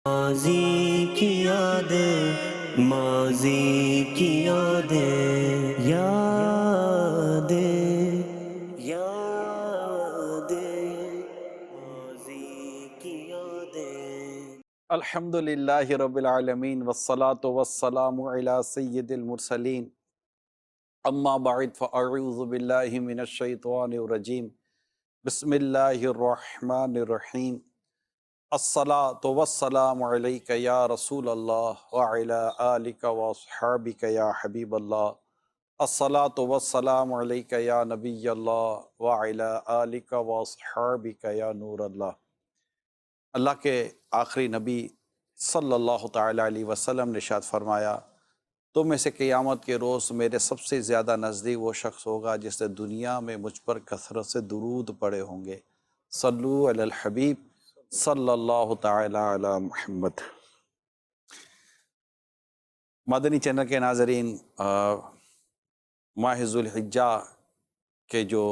ماضی کی یادیں، ماضی کی یادیں، یادیں، یادیں، ماضی کی یادیں۔ الحمدللہ رب العالمین والصلاة والسلام علی سید المرسلین، اما بعد فاعوذ باللہ من الشیطان الرجیم، بسم اللہ الرحمن الرحیم۔ الصلاة والسلام علیک یا رسول اللہ وعلی آلک واصحابک یا حبیب اللہ۔ الصلاة والسلام علیک یا نبی اللہ وعلی آلک واصحابک یا نور اللہ۔ اللہ کے آخری نبی صلی اللہ تعالیٰ علیہ وسلم نے ارشاد فرمایا، تم میں سے قیامت کے روز میرے سب سے زیادہ نزدیک وہ شخص ہوگا جس نے دنیا میں مجھ پر کثرت سے درود پڑھے ہوں گے۔ صلو علی الحبیب صلی اللہ تعالیٰ علی محمد۔ مدنی چینل کے ناظرین، ماہ ذوالحجہ کے جو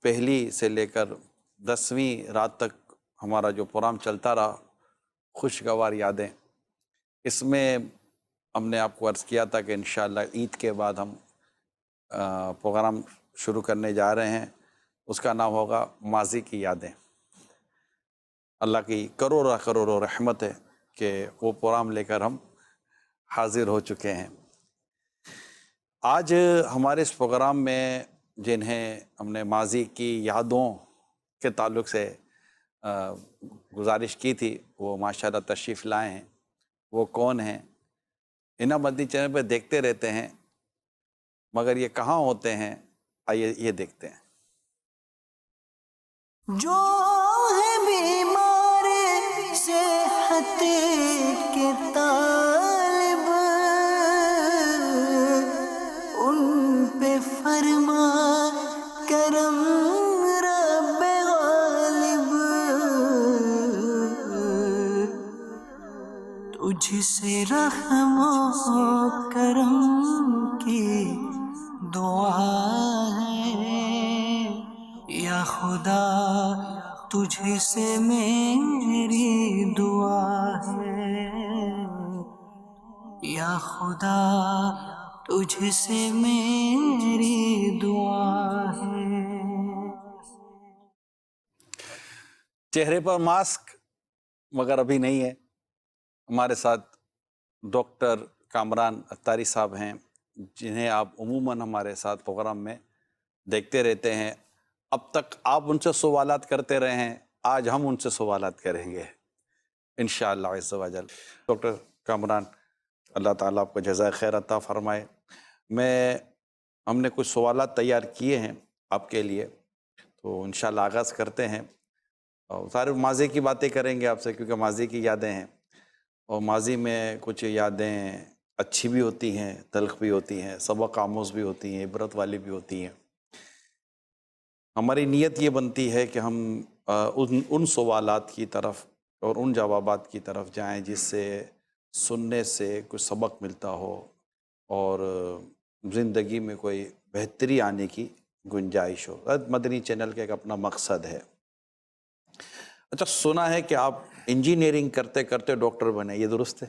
پہلی سے لے کر 10ویں رات تک ہمارا جو پروگرام چلتا رہا، خوشگوار یادیں، اس میں ہم نے آپ کو عرض کیا تھا کہ انشاءاللہ عید کے بعد ہم پروگرام شروع کرنے جا رہے ہیں۔ اس کا نام ہوگا ماضی کی یادیں۔ اللہ کی کروڑوں کروڑوں رحمت ہے کہ وہ پروگرام لے کر ہم حاضر ہو چکے ہیں۔ آج ہمارے اس پروگرام میں جنہیں ہم نے ماضی کی یادوں کے تعلق سے گزارش کی تھی، وہ ماشاءاللہ تشریف لائے ہیں۔ وہ کون ہیں؟ انہاں مدنی چینل پہ دیکھتے رہتے ہیں، مگر یہ کہاں ہوتے ہیں؟ آئیے یہ دیکھتے ہیں۔ جو ہے بیمار صحت کے طالب، ان پہ فرما کرم رب غالب، تجھ سے رحم و کرم کی دعا ہے یا خدا، تجھ سے میری دعا ہے یا خدا، تجھ سے میری دعا ہے۔ چہرے پر ماسک مگر ابھی نہیں ہے۔ ہمارے ساتھ ڈاکٹر کامران اتاری صاحب ہیں، جنہیں آپ عموماً ہمارے ساتھ پروگرام میں دیکھتے رہتے ہیں۔ اب تک آپ ان سے سوالات کرتے رہے ہیں، آج ہم ان سے سوالات کریں گے انشاءاللہ عز و جل۔ ڈاکٹر کامران، اللہ تعالیٰ آپ کو جزائے خیر عطا فرمائے۔ ہم نے کچھ سوالات تیار کیے ہیں آپ کے لیے، تو انشاءاللہ آغاز کرتے ہیں۔ اور سارے ماضی کی باتیں کریں گے آپ سے، کیونکہ ماضی کی یادیں ہیں، اور ماضی میں کچھ یادیں اچھی بھی ہوتی ہیں، تلخ بھی ہوتی ہیں، سبق آموز بھی ہوتی ہیں، عبرت والی بھی ہوتی ہیں۔ ہماری نیت یہ بنتی ہے کہ ہم ان سوالات کی طرف اور ان جوابات کی طرف جائیں جس سے سننے سے کچھ سبق ملتا ہو اور زندگی میں کوئی بہتری آنے کی گنجائش ہو۔ مدنی چینل کا ایک اپنا مقصد ہے۔ اچھا، سنا ہے کہ آپ انجینئرنگ کرتے کرتے ڈاکٹر بنے، یہ درست ہے؟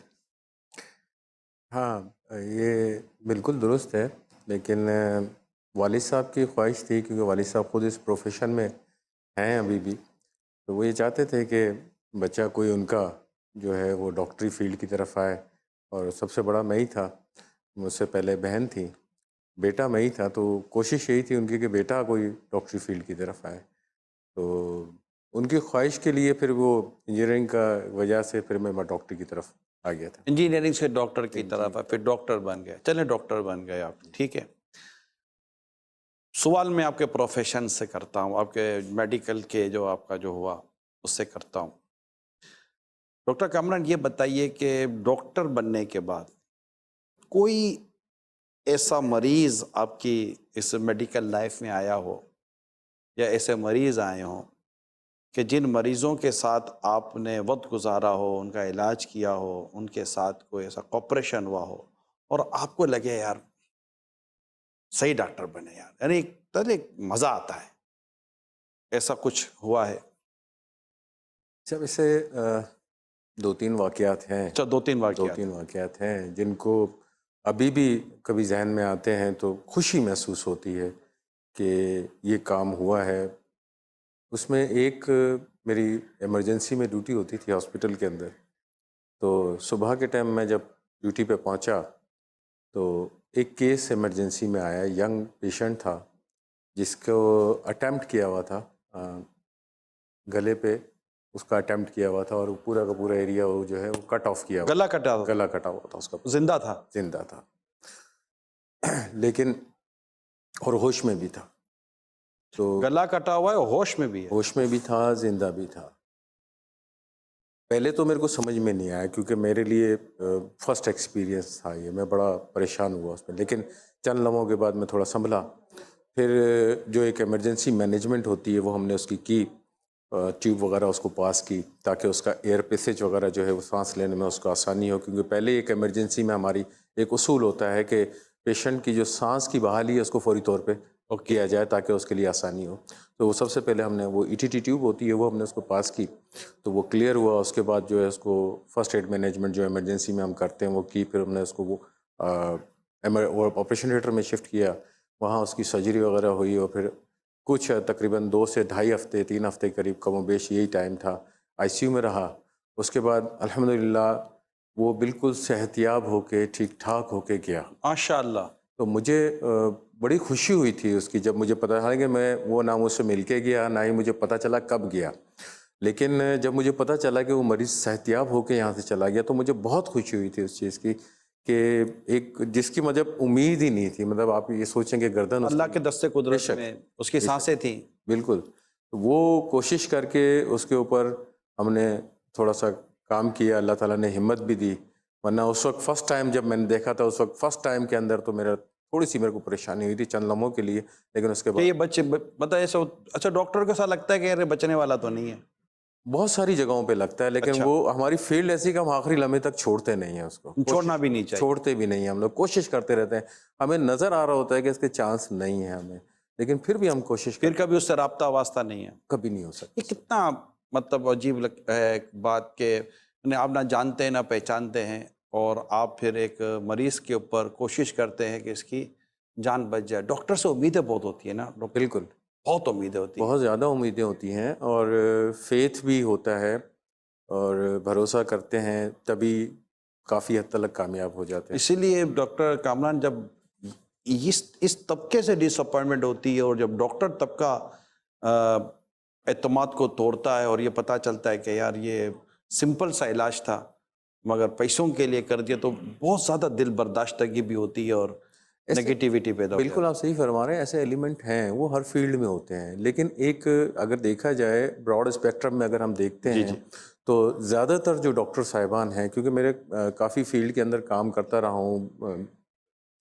ہاں، یہ بالکل درست ہے، لیکن والد صاحب کی خواہش تھی، کیونکہ والد صاحب خود اس پروفیشن میں ہیں ابھی بھی، تو وہ یہ چاہتے تھے کہ بچہ کوئی ان کا جو ہے وہ ڈاکٹری فیلڈ کی طرف آئے، اور سب سے بڑا میں ہی تھا، مجھ سے پہلے بہن تھی، بیٹا میں ہی تھا، تو کوشش یہی تھی ان کی کہ بیٹا کوئی ڈاکٹری فیلڈ کی طرف آئے۔ تو ان کی خواہش کے لیے پھر وہ انجینئرنگ کا وجہ سے پھر میں ڈاکٹری کی طرف آ گیا تھا۔ انجینئرنگ سے ڈاکٹر کی طرف ہے، پھر ڈاکٹر بن گئے۔ چلیں، ڈاکٹر بن گئے آپ، ٹھیک ہے۔ سوال میں آپ کے پروفیشن سے کرتا ہوں، آپ کے میڈیکل کے جو آپ کا جو ہوا اس سے کرتا ہوں۔ ڈاکٹر کامران، یہ بتائیے کہ ڈاکٹر بننے کے بعد کوئی ایسا مریض آپ کی اس میڈیکل لائف میں آیا ہو، یا ایسے مریض آئے ہوں کہ جن مریضوں کے ساتھ آپ نے وقت گزارا ہو، ان کا علاج کیا ہو، ان کے ساتھ کوئی ایسا کوپریشن ہوا ہو اور آپ کو لگے یار صحیح ڈاکٹر بنے یار، یعنی ایک مزہ آتا ہے، ایسا کچھ ہوا ہے؟ جب اسے دو تین واقعات ہیں، اچھا، دو تین واقعات ہیں جن کو ابھی بھی کبھی ذہن میں آتے ہیں تو خوشی محسوس ہوتی ہے کہ یہ کام ہوا ہے۔ اس میں ایک میری ایمرجنسی میں ڈیوٹی ہوتی تھی ہاسپٹل کے اندر، تو صبح کے ٹائم میں جب ڈیوٹی پہ پہنچا تو ایک کیس ایمرجنسی میں آیا، ینگ پیشنٹ تھا جس کو اٹیمپٹ کیا ہوا تھا گلے پہ، اس کا اٹیمپٹ کیا ہوا تھا اور پورا کا پورا ایریا وہ جو ہے وہ کٹ آف کیا ہوا، گلا کٹا گلا کٹا ہوا تھا اس کا، زندہ تھا؟ زندہ تھا لیکن اور ہوش میں بھی تھا، تو گلا کٹا ہوا ہے، ہوش میں بھی ہے؟ ہوش میں بھی تھا، زندہ بھی تھا۔ پہلے تو میرے کو سمجھ میں نہیں آیا کیونکہ میرے لیے فرسٹ ایکسپیرینس تھا یہ، میں بڑا پریشان ہوا اس میں، لیکن چند لمحوں کے بعد میں تھوڑا سنبھلا۔ پھر جو ایک ایمرجنسی مینجمنٹ ہوتی ہے وہ ہم نے اس کی ٹیوب وغیرہ اس کو پاس کی تاکہ اس کا ایئر پیسیج وغیرہ جو ہے وہ سانس لینے میں اس کو آسانی ہو، کیونکہ پہلے ایک ایمرجنسی میں ہماری ایک اصول ہوتا ہے کہ پیشنٹ کی جو سانس کی بحالی ہے اس کو فوری طور پہ کیا جائے تاکہ اس کے لیے آسانی ہو۔ تو وہ سب سے پہلے ہم نے وہ ای ٹی ٹی ٹیوب ہوتی ہے وہ ہم نے اس کو پاس کی، تو وہ کلیئر ہوا۔ اس کے بعد جو ہے اس کو فرسٹ ایڈ مینجمنٹ جو ایمرجنسی میں ہم کرتے ہیں وہ کی، پھر ہم نے اس کو وہ آپریشن تھیٹر میں شفٹ کیا، وہاں اس کی سرجری وغیرہ ہوئی، اور پھر کچھ تقریباً 2 سے 2.5 ہفتے 3 ہفتے قریب کم و بیش یہی ٹائم تھا، آئی سی یو میں رہا۔ اس کے بعد الحمدللہ وہ بالکل صحت یاب ہو کے ٹھیک ٹھاک ہو کے گیا۔ ماشاء اللہ۔ تو مجھے بڑی خوشی ہوئی تھی اس کی جب مجھے پتا چلا کہ میں وہ نہ مجھ سے مل کے گیا، نہ ہی مجھے پتا چلا کب گیا، لیکن جب مجھے پتا چلا کہ وہ مریض صحت یاب ہو کے یہاں سے چلا گیا تو مجھے بہت خوشی ہوئی تھی اس چیز کی کہ ایک جس کی مطلب امید ہی نہیں تھی، مطلب آپ یہ سوچیں کہ گردن اللہ کے دستے قدرت میں اس کی سانسیں تھیں۔ بالکل، وہ کوشش کر کے اس کے اوپر ہم نے تھوڑا سا کام کیا، اللہ تعالیٰ نے ہمت بھی دی، ورنہ اس وقت فرسٹ ٹائم جب میں نے دیکھا تھا اس وقت فرسٹ ٹائم کے اندر تو میرا تھوڑی سی میرے کو پریشانی ہوئی تھی چند لمحوں کے لیے، لیکن اس کے کہ بعد یہ بچے مطلب ایسا اچھا ڈاکٹر کو ایسا لگتا ہے کہ یار بچنے والا تو نہیں ہے؟ بہت ساری جگہوں پہ لگتا ہے، لیکن اچھا، وہ ہماری فیلڈ ایسی کہ ہم آخری لمحے تک چھوڑتے نہیں ہیں اس کو، چھوڑنا بھی نہیں چاہیے۔ چھوڑتے بھی نہیں ہیں، ہم لوگ کوشش کرتے رہتے ہیں، ہمیں نظر آ رہا ہوتا ہے کہ اس کے چانس نہیں ہے ہمیں، لیکن پھر بھی ہم کوشش پھر کرتے کبھی اس سے رابطہ واسطہ نہیں ہے؟ کبھی نہیں ہو سکتا۔ یہ کتنا مطلب عجیب ہے ایک بات کہ آپ نہ جانتے ہیں نہ پہچانتے ہیں، اور آپ پھر ایک مریض کے اوپر کوشش کرتے ہیں کہ اس کی جان بچ جائے۔ ڈاکٹر سے امیدیں بہت ہوتی ہیں نا؟ بالکل، بہت امیدیں ہوتی ہیں۔ بہت زیادہ امیدیں ہوتی ہیں اور فیتھ بھی ہوتا ہے اور بھروسہ کرتے ہیں، تبھی کافی حد تک کامیاب ہو جاتے ہیں۔ اسی لیے ڈاکٹر کامران جب اس طبقے سے ڈس اپوائنٹمنٹ ہوتی ہے اور جب ڈاکٹر طبقہ اعتماد کو توڑتا ہے اور یہ پتہ چلتا ہے کہ یار یہ سمپل سا علاج تھا مگر پیسوں کے لیے کر دیا، تو بہت زیادہ دل برداشتگی بھی ہوتی ہے اور نگیٹیوٹی پیدا ہوتی ہے۔ بالکل آپ صحیح فرما رہے ہیں، ایسے ایلیمنٹ ہیں وہ ہر فیلڈ میں ہوتے ہیں، لیکن ایک اگر دیکھا جائے براڈ اسپیکٹرم میں اگر ہم دیکھتے ہیں تو زیادہ تر جو ڈاکٹر صاحبان ہیں، کیونکہ میرے کافی فیلڈ کے اندر کام کرتا رہا ہوں،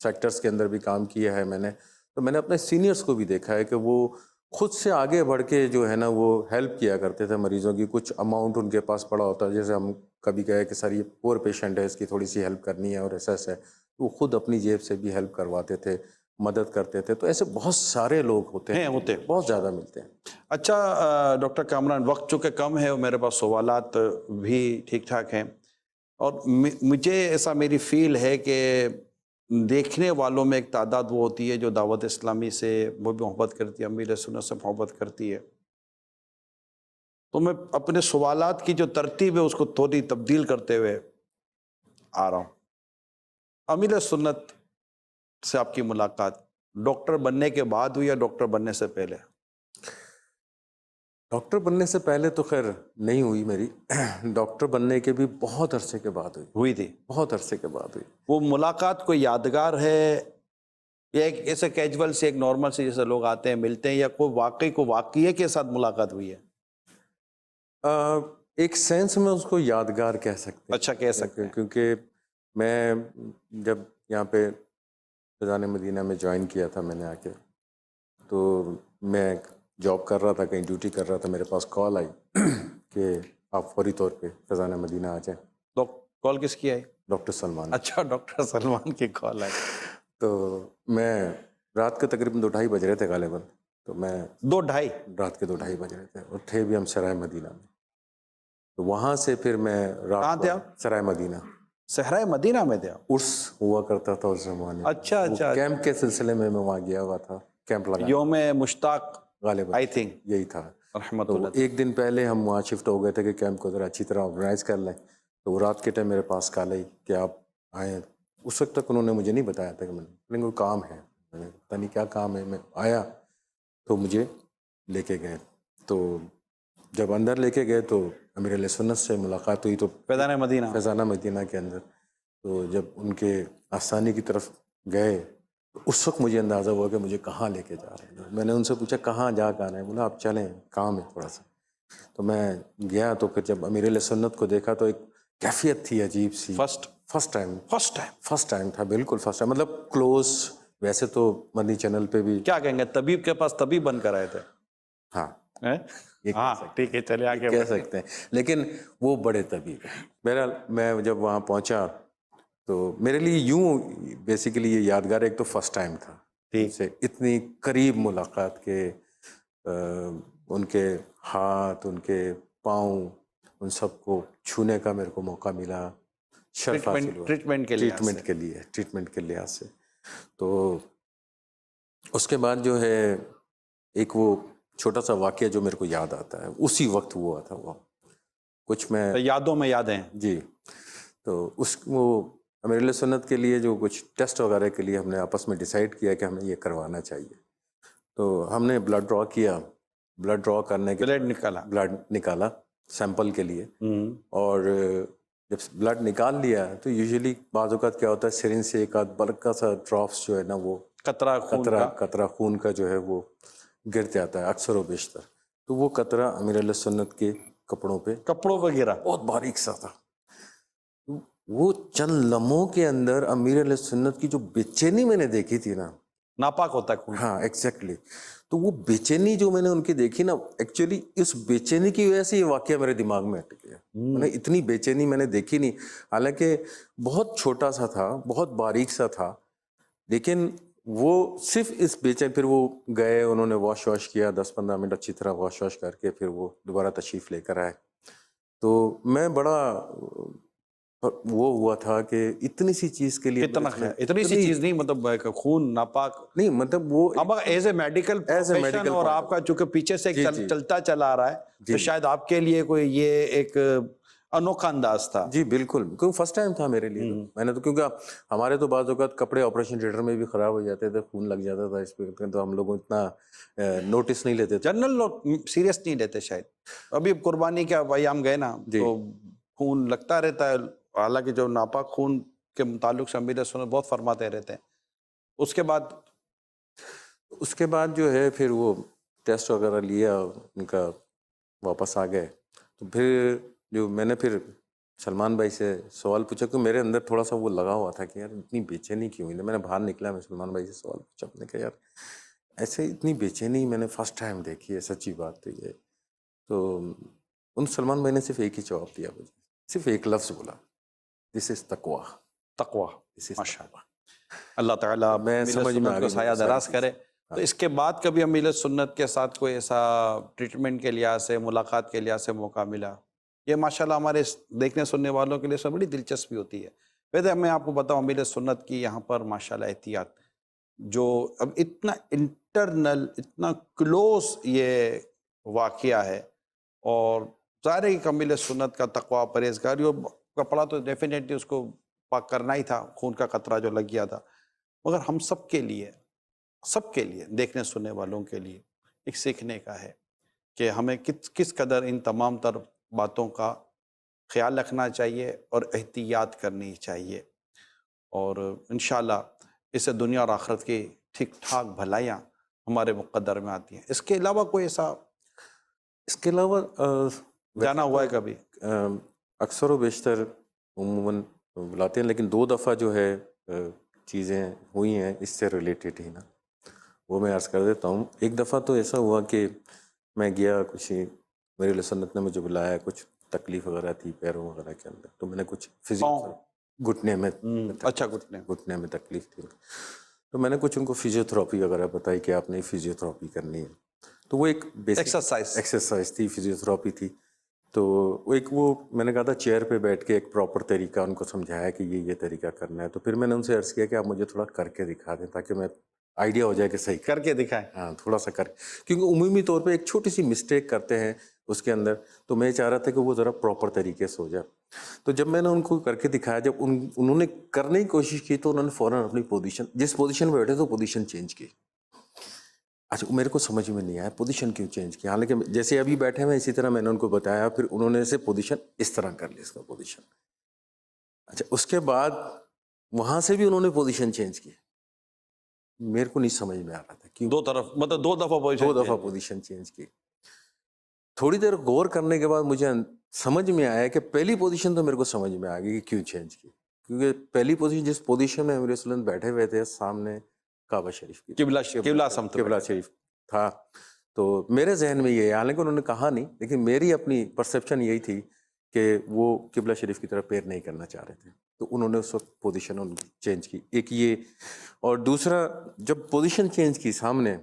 سیکٹرز کے اندر بھی کام کیا ہے میں نے، تو میں نے اپنے سینئرز کو بھی دیکھا ہے کہ وہ خود سے آگے بڑھ کے جو ہے نا وہ ہیلپ کیا کرتے تھے مریضوں کی، کچھ اماؤنٹ ان کے پاس پڑا ہوتا ہے، جیسے ہم کبھی کہے کہ سر یہ پور پیشنٹ ہے اس کی تھوڑی سی ہیلپ کرنی ہے اور ایسا ایسا ہے، وہ خود اپنی جیب سے بھی ہیلپ کرواتے تھے، مدد کرتے تھے، تو ایسے بہت سارے لوگ ہوتے ہیں، بہت زیادہ ملتے ہیں۔ اچھا ڈاکٹر کامران، وقت چونکہ کم ہے اور میرے پاس سوالات بھی ٹھیک ٹھاک ہیں، اور مجھے ایسا میری فیل ہے کہ دیکھنے والوں میں ایک تعداد وہ ہوتی ہے جو دعوت اسلامی سے وہ بھی محبت کرتی ہے، امیر سنت سے محبت کرتی ہے، تو میں اپنے سوالات کی جو ترتیب ہے اس کو تھوڑی تبدیل کرتے ہوئے آ رہا ہوں۔ امیر سنت سے آپ کی ملاقات ڈاکٹر بننے کے بعد ہوئی یا ڈاکٹر بننے سے پہلے؟ ڈاکٹر بننے سے پہلے تو خیر نہیں ہوئی میری، ڈاکٹر بننے کے بھی بہت عرصے کے بعد ہوئی تھی۔ بہت عرصے کے بعد ہوئی۔ وہ ملاقات کوئی یادگار ہے یا ایک ایسے کیجول سے ایک نارمل سے جیسے لوگ آتے ہیں ملتے ہیں، یا کوئی واقعے کے ساتھ ملاقات ہوئی ہے؟ ایک سینس میں اس کو یادگار کہہ سکتے ہیں۔ اچھا، کہہ سکتے ہیں۔ کیونکہ میں جب یہاں پہ فیضان مدینہ میں جوائن کیا تھا میں نے آ کے، تو میں جاب کر رہا تھا، کہیں ڈیوٹی کر رہا تھا، میرے پاس کال آئی کہ آپ فوری طور پہ فیضان مدینہ آ جائیں۔ کال کس کی آئی؟ ڈاکٹر سلمان۔ اچھا، ڈاکٹر سلمان کی کال آئی۔ تو میں رات کے تقریباً 2:30 بج رہے تھے غالباً، تو میں 2:30 رات کے 2:30 بج رہے تھے اور تھے بھی ہم سرائے مدینہ میں۔ تو وہاں سے پھر میں کہاں تھے آپ؟ سرائے مدینہ صحرائے مدینہ میں تھے آپ؟ عرس ہوا کرتا تھا اس زمانے میں. اچھا وہ اچھا. کیمپ کے سلسلے میں وہاں گیا ہوا تھا, کیمپ لگا یوم مشتاق غالباً آئی تھنک یہی تھا. رحمۃ تو اللہ. ایک دن پہلے ہم وہاں شفٹ ہو گئے تھے کہ کیمپ کو ذرا اچھی طرح آرگنائز کر لیں. تو وہ رات کے ٹائم میرے پاس کال آئی کہ آپ آئیں. اس وقت تک انہوں نے مجھے نہیں بتایا تھا کہ میں کوئی کام ہے, میں نے پتہ نہیں کیا کام ہے. میں آیا تو مجھے لے کے گئے. تو جب اندر لے کے گئے تو امیر علیہ سنت سے ملاقات ہوئی. تو فیضان مدینہ. فیضانہ مدینہ کے اندر. تو جب ان کے آستانے کی طرف گئے تو اس وقت مجھے اندازہ ہوا کہ مجھے کہاں لے کے جا رہے ہیں. میں نے ان سے پوچھا کہاں جا کر آنا ہے. بولا آپ چلیں, کام ہے تھوڑا سا. تو میں گیا تو پھر جب امیر علیہ سنت کو دیکھا تو ایک کیفیت تھی عجیب سی. فرسٹ ٹائم تھا, بالکل فرسٹ ٹائم, مطلب کلوز. ویسے تو مدنی چینل پہ بھی کیا کہیں گے, طبیب کے پاس طبیب بن کر آئے تھے. ہاں ہاں ٹھیک ہے, چلے آگے کہہ سکتے ہیں, لیکن وہ بڑے طبیب ہیں. بہرحال میں جب وہاں پہنچا تو میرے لیے یوں بیسیکلی یہ یادگار ایک تو فرسٹ ٹائم تھا. ان سے اتنی قریب ملاقات کے, ان کے ہاتھ, ان کے پاؤں, ان سب کو چھونے کا میرے کو موقع ملا. شرف حاصل ہوا ٹریٹمنٹ کے لحاظ سے. تو اس کے بعد جو ہے ایک وہ چھوٹا سا واقعہ جو میرے کو یاد آتا ہے, اسی وقت ہوا تھا وہ کچھ, میں یادوں میں یادیں. جی. تو وہ امیر علیہ سنت کے لیے جو کچھ ٹیسٹ وغیرہ کے لیے ہم نے آپس میں ڈیسائیڈ کیا کہ ہمیں یہ کروانا چاہیے. تو ہم نے بلڈ ڈرا کیا. بلڈ ڈرا کرنے کے بلڈ نکالا سیمپل کے لیے. اور جب بلڈ نکال لیا تو یوزلی بعض اوقات کیا ہوتا ہے, سرنج سے ایک آدھ بڑکا سا ڈراپس جو ہے نا, وہ قطرہ خون کا جو ہے وہ گر جاتا ہے اکثر و بیشتر. تو وہ قطرہ امیر علیہ سنت کے کپڑوں پہ گرا, بہت باریک سا تھا. وہ چند لمحوں کے اندر امیر علیہ سنت کی جو بے چینی میں نے دیکھی تھی نا, ناپاک ہوتا ہے خون. ہاں ایگزیکٹلی. تو وہ بے چینی جو میں نے ان کی دیکھی نا, ایکچولی اس بے چینی کی وجہ سے یہ واقعہ میرے دماغ میں اٹک گیا. میں نے اتنی بے چینی میں نے دیکھی نہیں, حالانکہ بہت چھوٹا سا تھا, بہت باریک سا تھا, لیکن وہ صرف اس بے چین. پھر وہ گئے, انہوں نے واش کیا 10-15 منٹ اچھی طرح واش کر کے پھر وہ دوبارہ تشریف لے کر آئے. تو میں بڑا وہ ہوا تھا کہ اتنی سی چیز کے لیے اتنی سی چیز نہیں, مطلب خون ناپاک نہیں, مطلب وہ اب ایز اے میڈیکل پروفیشن, اور آپ کا چونکہ پیچھے سے چلتا چلا آ رہا ہے تو شاید آپ کے لیے کوئی یہ ایک انوکھا انداز تھا. جی بالکل, کیونکہ فرسٹ ٹائم تھا میرے لیے. میں نے تو, کیونکہ ہمارے تو بعض اوقات کپڑے آپریشن تھیٹر میں بھی خراب ہو جاتے تھے, خون لگ جاتا تھا اس پہ, تو ہم لوگ اتنا نوٹس نہیں لیتے تھے, جنرل لوگ سیریس نہیں لیتے شاید. ابھی قربانی کا بھائی ہم گئے نا تو خون لگتا رہتا ہے, حالانکہ جو ناپاک خون کے متعلق سے امیر سنت بہت فرماتے رہتے ہیں. اس کے بعد جو ہے پھر وہ ٹیسٹ وغیرہ لیا ان کا, واپس آ گئے. تو پھر جو میں نے پھر سلمان بھائی سے سوال پوچھا, کہ میرے اندر تھوڑا سا وہ لگا ہوا تھا کہ یار اتنی بے چینی کیوں ہوئی. میں نے باہر نکلا, میں سلمان بھائی سے سوال پوچھا, میں نے کہا یار ایسے اتنی بے چینی میں نے فرسٹ ٹائم دیکھی ہے, سچی بات تو یہ. تو ان سلمان بھائی نے صرف ایک ہی جواب دیا مجھے, صرف ایک لفظ بولا, دس از تقویٰ. ماشاء اللہ, اللہ تعالیٰ میں سمجھ میں کو سایہ دراز کرے. تو اس کے بعد کبھی امیر سنت کے ساتھ کوئی ایسا ٹریٹمنٹ کے لحاظ سے, ملاقات کے لحاظ سے موقع ملا؟ یہ ماشاءاللہ ہمارے دیکھنے سننے والوں کے لیے سب بڑی دلچسپی ہوتی ہے. ویسے میں آپ کو بتاؤں, امیر سنت کی یہاں پر ماشاءاللہ احتیاط, جو اب اتنا انٹرنل, اتنا کلوز یہ واقعہ ہے, اور ظاہر ہے کہ امیر سنت کا تقویٰ, پرہیزگاری اور کپڑا تو ڈیفینیٹلی اس کو پاک کرنا ہی تھا, خون کا قطرہ جو لگ گیا تھا. مگر ہم سب کے لیے دیکھنے سننے والوں کے لیے ایک سیکھنے کا ہے کہ ہمیں کس قدر ان تمام تر باتوں کا خیال رکھنا چاہیے اور احتیاط کرنی چاہیے. اور انشاءاللہ اس سے دنیا اور آخرت کی ٹھیک ٹھاک بھلائیاں ہمارے مقدر میں آتی ہیں. اس کے علاوہ کوئی ایسا, اس کے علاوہ جانا ہوا ہے کبھی؟ اکثر و بیشتر عموماً بلاتے ہیں, لیکن 2 دفعہ جو ہے چیزیں ہوئی ہیں اس سے ریلیٹڈ ہی نا, وہ میں عرض کر دیتا ہوں. ایک دفعہ تو ایسا ہوا کہ میں گیا, کچھ میرے علیہ سنت نے مجھے بلایا, کچھ تکلیف وغیرہ تھی پیروں وغیرہ کے اندر, تو میں نے کچھ گھٹنے میں گھٹنے میں تکلیف تھی, تو میں نے کچھ ان کو فزیوتھراپی وغیرہ بتائی کہ آپ نے فزیوتھراپی کرنی ہے. تو وہ ایک بیسک ایکسرسائز تھی, فزیوتھراپی تھی. تو وہ میں نے کہا تھا چیئر پہ بیٹھ کے ایک پراپر طریقہ ان کو سمجھایا کہ یہ طریقہ کرنا ہے. تو پھر میں نے ان سے عرض کیا کہ آپ مجھے تھوڑا کر کے دکھا دیں تاکہ میں آئیڈیا ہو جائے کہ صحیح کر کے دکھائیں. ہاں تھوڑا سا کر, کیونکہ عمومی طور پہ ایک چھوٹی سی مسٹیک کرتے ہیں اس کے اندر, تو میں چاہ رہا تھا کہ وہ ذرا پراپر طریقے سے ہو جائے. تو جب میں نے ان کو کر کے دکھایا, جب انہوں نے کرنے کی کوشش کی تو انہوں نے فوراً اپنی پوزیشن, جس پوزیشن میں بیٹھے تو پوزیشن چینج کی. اچھا میرے کو سمجھ میں نہیں آیا پوزیشن کیوں چینج کی, حالانکہ جیسے ابھی بیٹھے ہیں اسی طرح میں نے ان کو بتایا, پھر انہوں نے اسے پوزیشن اس طرح کر لی, اس کا پوزیشن. اچھا اس کے بعد وہاں سے بھی انہوں نے پوزیشن چینج کی. میرے کو نہیں سمجھ میں آ رہا تھا کیوں 2 طرف مطلب 2 دفعہ دو دفعہ پوزیشن چینج کی. تھوڑی دیر غور کرنے کے بعد مجھے سمجھ میں آیا کہ پہلی پوزیشن تو میرے کو سمجھ میں آ گئی کہ کیوں چینج کی, کیونکہ پہلی پوزیشن جس پوزیشن میں امیر صلی اللہ علیہ وسلم بیٹھے ہوئے تھے سامنے کعبہ شریف کی, قبلہ سمت قبلہ شریف تھا. تو میرے ذہن میں یہ ہے, حالانکہ انہوں نے کہا نہیں, لیکن میری اپنی پرسیپشن یہی تھی کہ وہ قبلہ شریف کی طرف پیر نہیں کرنا چاہ رہے تھے, تو انہوں نے اس وقت پوزیشن ان کی چینج کی. ایک یہ, اور دوسرا جب پوزیشن چینج کی سامنے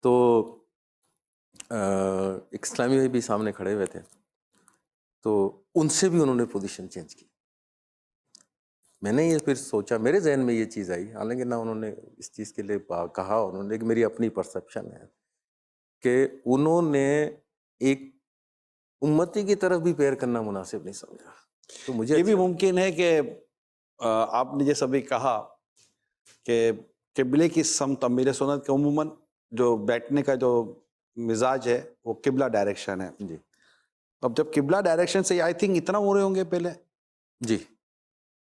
تو ایک اسلامی بھائی بھی سامنے کھڑے ہوئے تھے, تو ان سے بھی انہوں نے پوزیشن چینج کی. میں نے یہ پھر سوچا, میرے ذہن میں یہ چیز آئی, حالانکہ نہ انہوں نے اس چیز کے لیے کہا, انہوں نے, کہ میری اپنی پرسیپشن ہے کہ انہوں نے ایک امتی کی طرف بھی پیر کرنا مناسب نہیں سمجھا. تو مجھے یہ بھی ممکن ہے کہ آپ نے جیسا بھی کہا کہ قبلے کی سمت امیر سنت کے عموماً جو بیٹھنے کا جو مزاج ہے وہ قبلہ ڈائریکشن ہے. جی اب جب قبلہ ڈائریکشن سے آئی تھنک اتنا مرے ہوں گے پہلے, جی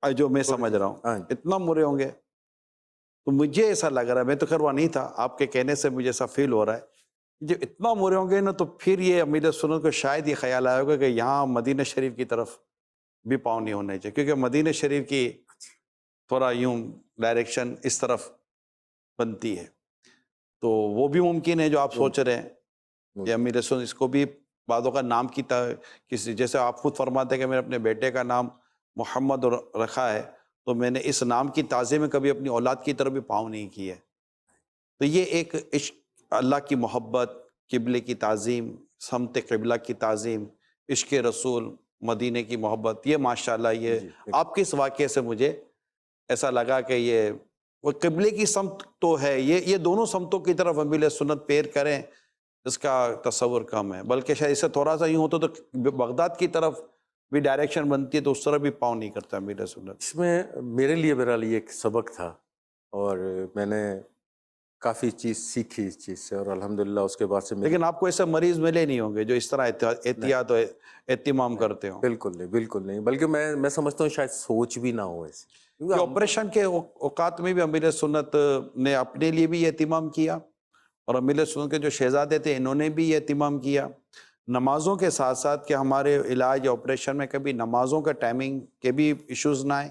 جو میں سمجھ رہا ہوں اتنا مرے ہوں گے, تو مجھے ایسا لگ رہا ہے, میں تو خیر وہاں نہیں تھا, آپ کے کہنے سے مجھے ایسا فیل ہو رہا ہے جب اتنا مرے ہوں گے نا, تو پھر یہ امیر سنت کو شاید یہ خیال آیا ہوگا کہ یہاں مدینہ شریف کی طرف بھی پاؤں نہیں ہونے چاہیے, کیونکہ مدینہ شریف کی تھوڑا یوں ڈائریکشن اس طرف بنتی ہے. تو وہ بھی ممکن ہے جو آپ سوچ رہے ہیں, یہ امیر سنت اس کو بھی بعضوں کا نام کی کسی, جیسے آپ خود فرماتے ہیں کہ میں نے اپنے بیٹے کا نام محمد رکھا ہے, تو میں نے اس نام کی تعظیم میں کبھی اپنی اولاد کی طرف بھی پاؤں نہیں کی ہے. تو یہ ایک عشق, اللہ کی محبت, قبلے کی تعظیم, سمت قبلہ کی تعظیم, عشق رسول, مدینے کی محبت, یہ ماشاءاللہ یہ آپ کے اس واقعے سے مجھے ایسا لگا کہ یہ وہ قبلے کی سمت تو ہے, یہ دونوں سمتوں کی طرف امیر سنت پیر کریں اس کا تصور کم ہے, بلکہ شاید اس سے تھوڑا سا یوں ہوتا تو بغداد کی طرف بھی ڈائریکشن بنتی ہے تو اس طرح بھی پاؤں نہیں کرتا امیر سنت. اس میں میرے لیے بہرحال یہ ایک سبق تھا, اور میں نے کافی چیز سیکھی اس چیز سے, اور الحمدللہ اس کے بعد سے لیکن آپ کو ایسے مریض ملے نہیں ہوں گے جو اس طرح احتیاط و اہتمام کرتے ہوں. بالکل نہیں, بالکل نہیں, بلکہ میں سمجھتا ہوں شاید سوچ بھی نہ ہو ایسے, کہ آپریشن کے اوقات میں بھی امیر سنت نے اپنے لیے بھی یہ اہتمام کیا, اور امیر سنت کے جو شہزادے تھے انہوں نے بھی یہ اہتمام کیا نمازوں کے ساتھ ساتھ, کہ ہمارے علاج یا آپریشن میں کبھی نمازوں کا ٹائمنگ کے بھی ایشوز نہ آئیں,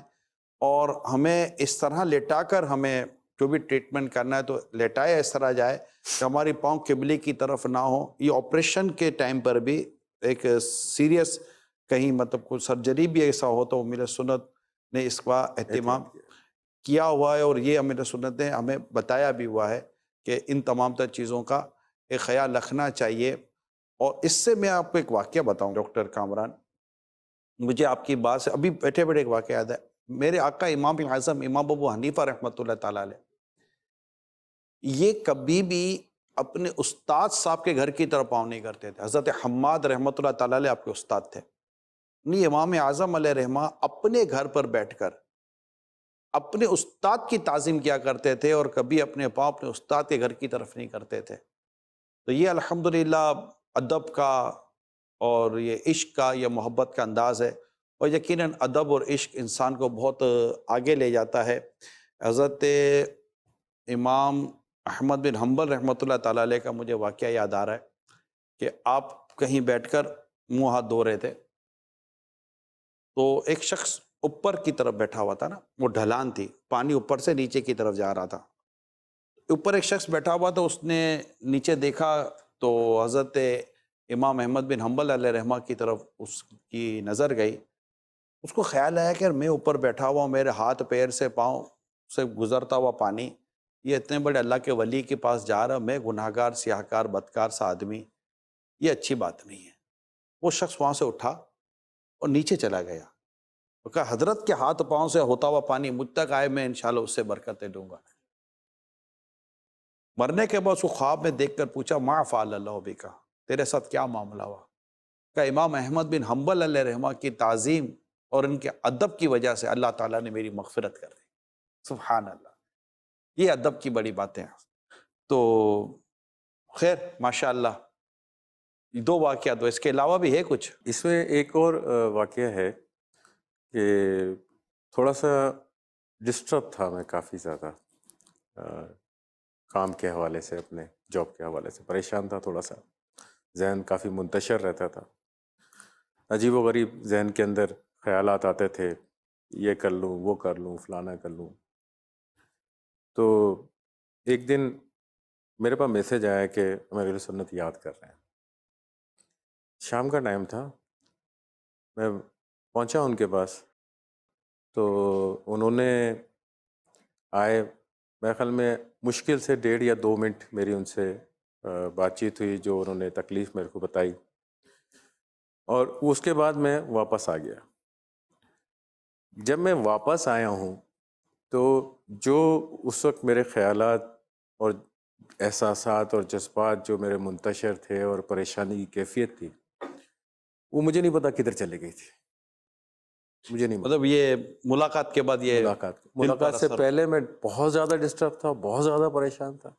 اور ہمیں اس طرح لیٹا کر ہمیں جو بھی ٹریٹمنٹ کرنا ہے تو لیٹایا اس طرح جائے کہ ہماری پاؤں قبلے کی طرف نہ ہو. یہ آپریشن کے ٹائم پر بھی ایک سیریس کہیں مطلب کوئی سرجری بھی ایسا ہو تو امیر سنت نے اس کا اہتمام کیا ہوا ہے, اور یہ امیر سنت نے ہمیں بتایا بھی ہوا ہے کہ ان تمام تر چیزوں کا ایک خیال رکھنا چاہیے. اور اس سے میں آپ کو ایک واقعہ بتاؤں ڈاکٹر کامران, مجھے آپ کی بات سے ابھی بیٹھے بیٹھے ایک واقعہ یاد ہے. میرے آقا امام اعظم امام ابو حنیفہ رحمۃ اللہ تعالیٰ علیہ, یہ کبھی بھی اپنے استاد صاحب کے گھر کی طرف پاؤں نہیں کرتے تھے. حضرت حماد رحمۃ اللہ تعالیٰ علیہ آپ کے استاد تھے, نہیں امام اعظم علیہ رحمہ اپنے گھر پر بیٹھ کر اپنے استاد کی تعظیم کیا کرتے تھے, اور کبھی اپنے پاؤں اپنے استاد کے گھر کی طرف نہیں کرتے تھے. تو یہ الحمدللہ ادب کا اور یہ عشق کا, یہ محبت کا انداز ہے, اور یقیناً ادب اور عشق انسان کو بہت آگے لے جاتا ہے. حضرت امام احمد بن حنبل رحمۃ اللہ تعالیٰ علیہ کا مجھے واقعہ یاد آ رہا ہے کہ آپ کہیں بیٹھ کر منہ ہاتھ دھو رہے تھے, تو ایک شخص اوپر کی طرف بیٹھا ہوا تھا نا, وہ ڈھلان تھی, پانی اوپر سے نیچے کی طرف جا رہا تھا, اوپر ایک شخص بیٹھا ہوا تھا, اس نے نیچے دیکھا تو حضرت امام احمد بن حنبل علیہ رحمہ کی طرف اس کی نظر گئی. اس کو خیال آیا کہ میں اوپر بیٹھا ہوا ہوں, میرے ہاتھ پیر سے پاؤں سے گزرتا ہوا پانی, یہ اتنے بڑے اللہ کے ولی کے پاس جا رہا, میں گناہگار سیاہکار بدکار سا آدمی, یہ اچھی بات نہیں ہے. وہ شخص وہاں سے اٹھا اور نیچے چلا گیا، وہ کہا حضرت کے ہاتھ پاؤں سے ہوتا ہوا پانی مجھ تک آئے، میں انشاءاللہ اس سے برکتیں دوں گا۔ مرنے کے بعد اس کو خواب میں دیکھ کر پوچھا ما فعل اللہ بکا، تیرے ساتھ کیا معاملہ ہوا؟ کہ امام احمد بن حنبل علیہ رحمہ کی تعظیم اور ان کے ادب کی وجہ سے اللہ تعالیٰ نے میری مغفرت کر دی۔ سبحان اللہ، یہ ادب کی بڑی باتیں ہیں۔ تو خیر ماشاءاللہ، دو واقعات، اس کے علاوہ بھی ہے کچھ؟ اس میں ایک اور واقعہ ہے کہ تھوڑا سا ڈسٹرب تھا میں کافی زیادہ، کام کے حوالے سے، اپنے جاب کے حوالے سے پریشان تھا، تھوڑا سا ذہن کافی منتشر رہتا تھا، عجیب و غریب ذہن کے اندر خیالات آتے تھے، یہ کر لوں، وہ کر لوں، فلانا کر لوں۔ تو ایک دن میرے پاس میسج آیا کہ امیر اہل سنت یاد کر رہے ہیں۔ شام کا ٹائم تھا، میں پہنچا ان کے پاس، تو انہوں نے آئے، میرے خیال میں مشکل سے 1.5 یا 2 منٹ میری ان سے بات چیت ہوئی، جو انہوں نے تکلیف میرے کو بتائی، اور اس کے بعد میں واپس آ گیا۔ جب میں واپس آیا ہوں تو جو اس وقت میرے خیالات اور احساسات اور جذبات جو میرے منتشر تھے اور پریشانی کی کیفیت تھی، وہ مجھے نہیں پتا کدھر چلے گئی تھی، مجھے نہیں پتا۔ مطلب یہ ملاقات کے بعد، یہ ملاقات سے پہلے میں بہت زیادہ ڈسٹرب تھا، بہت زیادہ پریشان تھا،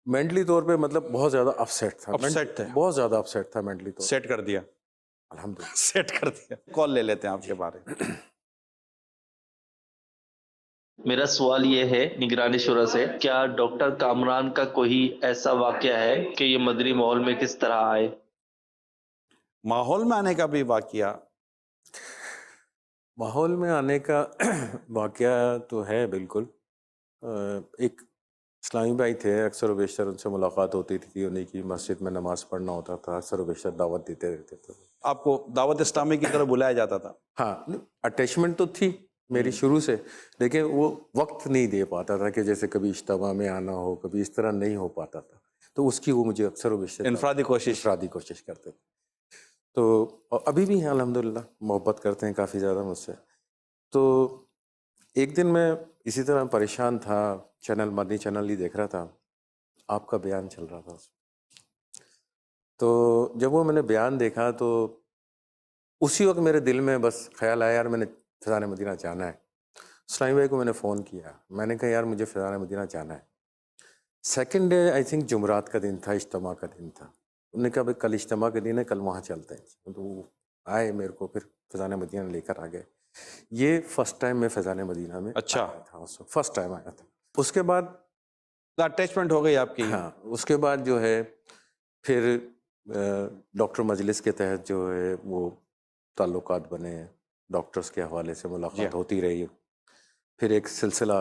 مینٹلی طور پہ مطلب بہت زیادہ اپسیٹ تھا، بہت زیادہ اپسیٹ تھا مینٹلی طور پہ۔ سیٹ کر دیا، الحمدللہ سیٹ کر دیا۔ کال لے لیتے ہیں آپ کے بارے میں۔ میرا سوال یہ ہے نگرانی شورا سے، کیا ڈاکٹر کامران کا کوئی ایسا واقعہ ہے کہ یہ مدنی ماحول میں کس طرح آئے؟ ماحول میں آنے کا بھی واقعہ؟ ماحول میں آنے کا واقعہ تو ہے بالکل۔ ایک اسلامی بھائی تھے، اکثر و بیشتر ان سے ملاقات ہوتی تھی، انہیں کی مسجد میں نماز پڑھنا ہوتا تھا، اکثر و بیشتر دعوت دیتے رہتے تھے۔ آپ کو دعوت اسلامی کی طرف بلایا جاتا تھا؟ ہاں، اٹیچمنٹ تو تھی میری شروع سے، لیکن وہ وقت نہیں دے پاتا تھا کہ جیسے کبھی اجتماع میں آنا ہو، کبھی اس طرح نہیں ہو پاتا تھا، تو اس کی وہ مجھے اکثر و بیشتر انفرادی کوشش کرتے تھے۔ تو اور ابھی بھی ہیں الحمدللہ، محبت کرتے ہیں کافی زیادہ مجھ سے۔ تو ایک دن میں اسی طرح پریشان تھا، مدنی چینل ہی دیکھ رہا تھا، آپ کا بیان چل رہا تھا اس میں۔ تو جب وہ میں نے بیان دیکھا تو اسی وقت میرے دل میں بس خیال آیا، یار میں نے فیضان مدینہ جانا ہے۔ اسلامی بھائی کو میں نے فون کیا، میں نے کہا یار مجھے فیضان مدینہ جانا ہے۔ سیکنڈ ڈے آئی تھنک جمعرات کا دن تھا، اجتماع کا دن تھا۔ انہوں نے کہا بھائی کل اجتماع کا دن ہے، کل وہاں چلتے ہیں۔ تو وہ آئے، میرے کو پھر فیضان مدینہ لے کر آ گئے۔ یہ فرسٹ ٹائم میں فیضان مدینہ میں اچھا تھا، اس وقت فرسٹ ٹائم آیا تھا۔ اس کے بعد اٹیچمنٹ ہو گئی آپ کی؟ ہاں، اس کے بعد جو ہے پھر ڈاکٹر مجلس کے تحت جو ہے وہ تعلقات بنے، ڈاکٹرز کے حوالے سے ملاقات ہوتی رہی۔ پھر ایک سلسلہ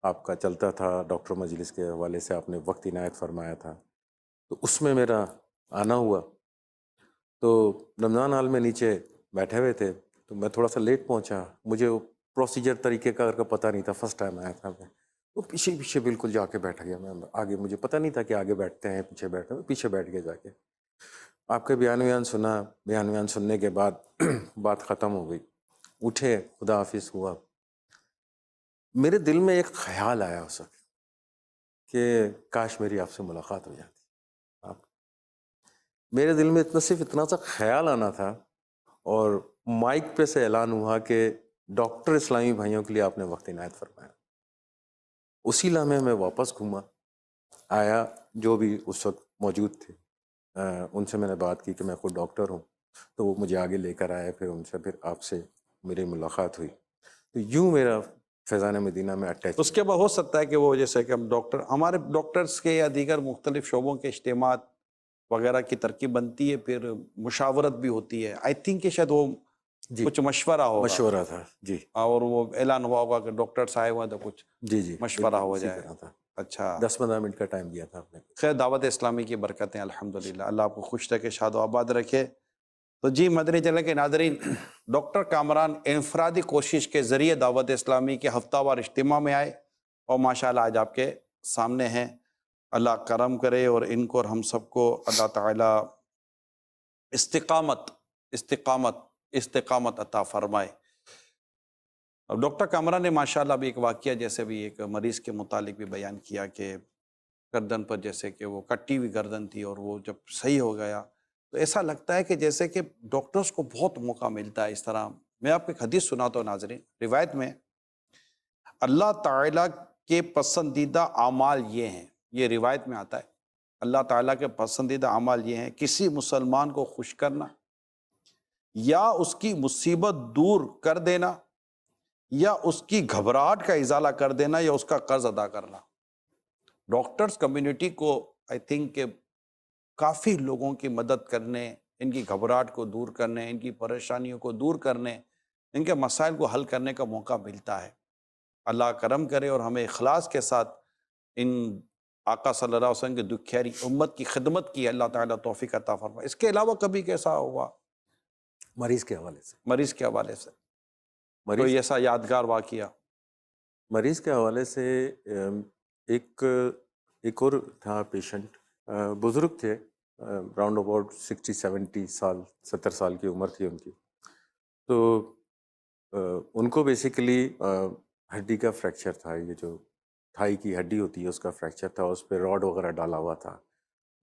آپ کا چلتا تھا ڈاکٹر مجلس کے حوالے سے، آپ نے وقت عنایت فرمایا تھا، تو اس میں میرا آنا ہوا۔ تو رمضان حال میں نیچے بیٹھے ہوئے تھے، تو میں تھوڑا سا لیٹ پہنچا، مجھے وہ پروسیجر طریقے کا پتہ نہیں تھا، فرسٹ ٹائم آیا تھا میں، وہ پیچھے بالکل جا کے بیٹھ گیا میں آگے، مجھے پتہ نہیں تھا کہ آگے بیٹھتے ہیں پیچھے بیٹھتے ہیں، پیچھے بیٹھ گیا جا کے۔ آپ کے بیان سنا، بیان سننے کے بعد بات ختم ہو گئی، اٹھے، خدا حافظ ہوا۔ میرے دل میں ایک خیال آیا اس وقت کہ کاش میری آپ سے ملاقات ہو جاتی۔ میرے دل میں اتنا سا خیال آنا تھا، اور مائک پہ سے اعلان ہوا کہ ڈاکٹر اسلامی بھائیوں کے لیے آپ نے وقت عنایت فرمایا۔ اسی لمحے میں واپس گھوما آیا، جو بھی اس وقت موجود تھے ان سے میں نے بات کی کہ میں خود ڈاکٹر ہوں، تو وہ مجھے آگے لے کر آئے، پھر ان سے پھر آپ سے میری ملاقات ہوئی۔ تو یوں میرا فیضان مدینہ میں اٹیچ۔ اس کے بعد ہو سکتا ہے کہ وہ جیسے کہ ہم ہمارے ڈاکٹرز کے یا دیگر مختلف شعبوں کے اجتماعات وغیرہ کی ترکیب بنتی ہے، پھر مشاورت بھی ہوتی ہے، آئی تھنک کہ شاید وہ کچھ مشورہ ہوگا، مشورہ تھا جی، اور وہ اعلان ہوا ہوگا کہ ڈاکٹرز آئے ہوئے ہیں تو کچھ جی مشورہ ہو جائے۔ اچھا، 10-15 منٹ کا ٹائم دیا تھا آپ نے۔ خیر، دعوت اسلامی کی برکتیں الحمدللہ، اللہ آپ کو خوش رکھے، شاد و آباد رکھے۔ تو جی مدنی چینل کے ناظرین، ڈاکٹر کامران انفرادی کوشش کے ذریعے دعوت اسلامی کے ہفتہ وار اجتماع میں آئے، اور ماشاءاللہ آج آپ کے سامنے ہیں۔ اللہ کرم کرے اور ان کو اور ہم سب کو اللہ تعالیٰ استقامت استقامت استقامت عطا فرمائے۔ اب ڈاکٹر کامران نے ماشاءاللہ بھی ایک واقعہ جیسے بھی ایک مریض کے متعلق بھی بیان کیا کہ گردن پر جیسے کہ وہ کٹی ہوئی گردن تھی، اور وہ جب صحیح ہو گیا تو ایسا لگتا ہے کہ جیسے کہ ڈاکٹرز کو بہت موقع ملتا ہے اس طرح۔ میں آپ کو ایک حدیث سناتا ہوں ناظرین، روایت میں اللہ تعالیٰ کے پسندیدہ اعمال یہ ہیں، یہ روایت میں آتا ہے اللہ تعالیٰ کے پسندیدہ اعمال یہ ہیں: کسی مسلمان کو خوش کرنا، یا اس کی مصیبت دور کر دینا، یا اس کی گھبراہٹ کا ازالہ کر دینا، یا اس کا قرض ادا کرنا۔ ڈاکٹرز کمیونٹی کو آئی تھنک کہ کافی لوگوں کی مدد کرنے، ان کی گھبراہٹ کو دور کرنے، ان کی پریشانیوں کو دور کرنے، ان کے مسائل کو حل کرنے کا موقع ملتا ہے۔ اللہ کرم کرے اور ہمیں اخلاص کے ساتھ ان آقا صلی اللہ علیہ وسلم کے دکھیاری امت کی خدمت کی اللہ تعالیٰ توفیق عطا فرمائے۔ اس کے علاوہ کبھی کیسا ہوا مریض کے حوالے سے، مریض کے حوالے سے مریض کوئی ایسا یادگار واقعہ؟ مریض کے حوالے سے ایک اور تھا پیشنٹ، بزرگ تھے، راؤنڈ اباؤٹ 60-70 سال، 70 سال کی عمر تھی ان کی۔ تو ان کو بیسیکلی ہڈی کا فریکچر تھا، یہ جو تھائی کی ہڈی ہوتی ہے اس کا فریکچر تھا، اس پہ راڈ وغیرہ ڈالا ہوا تھا،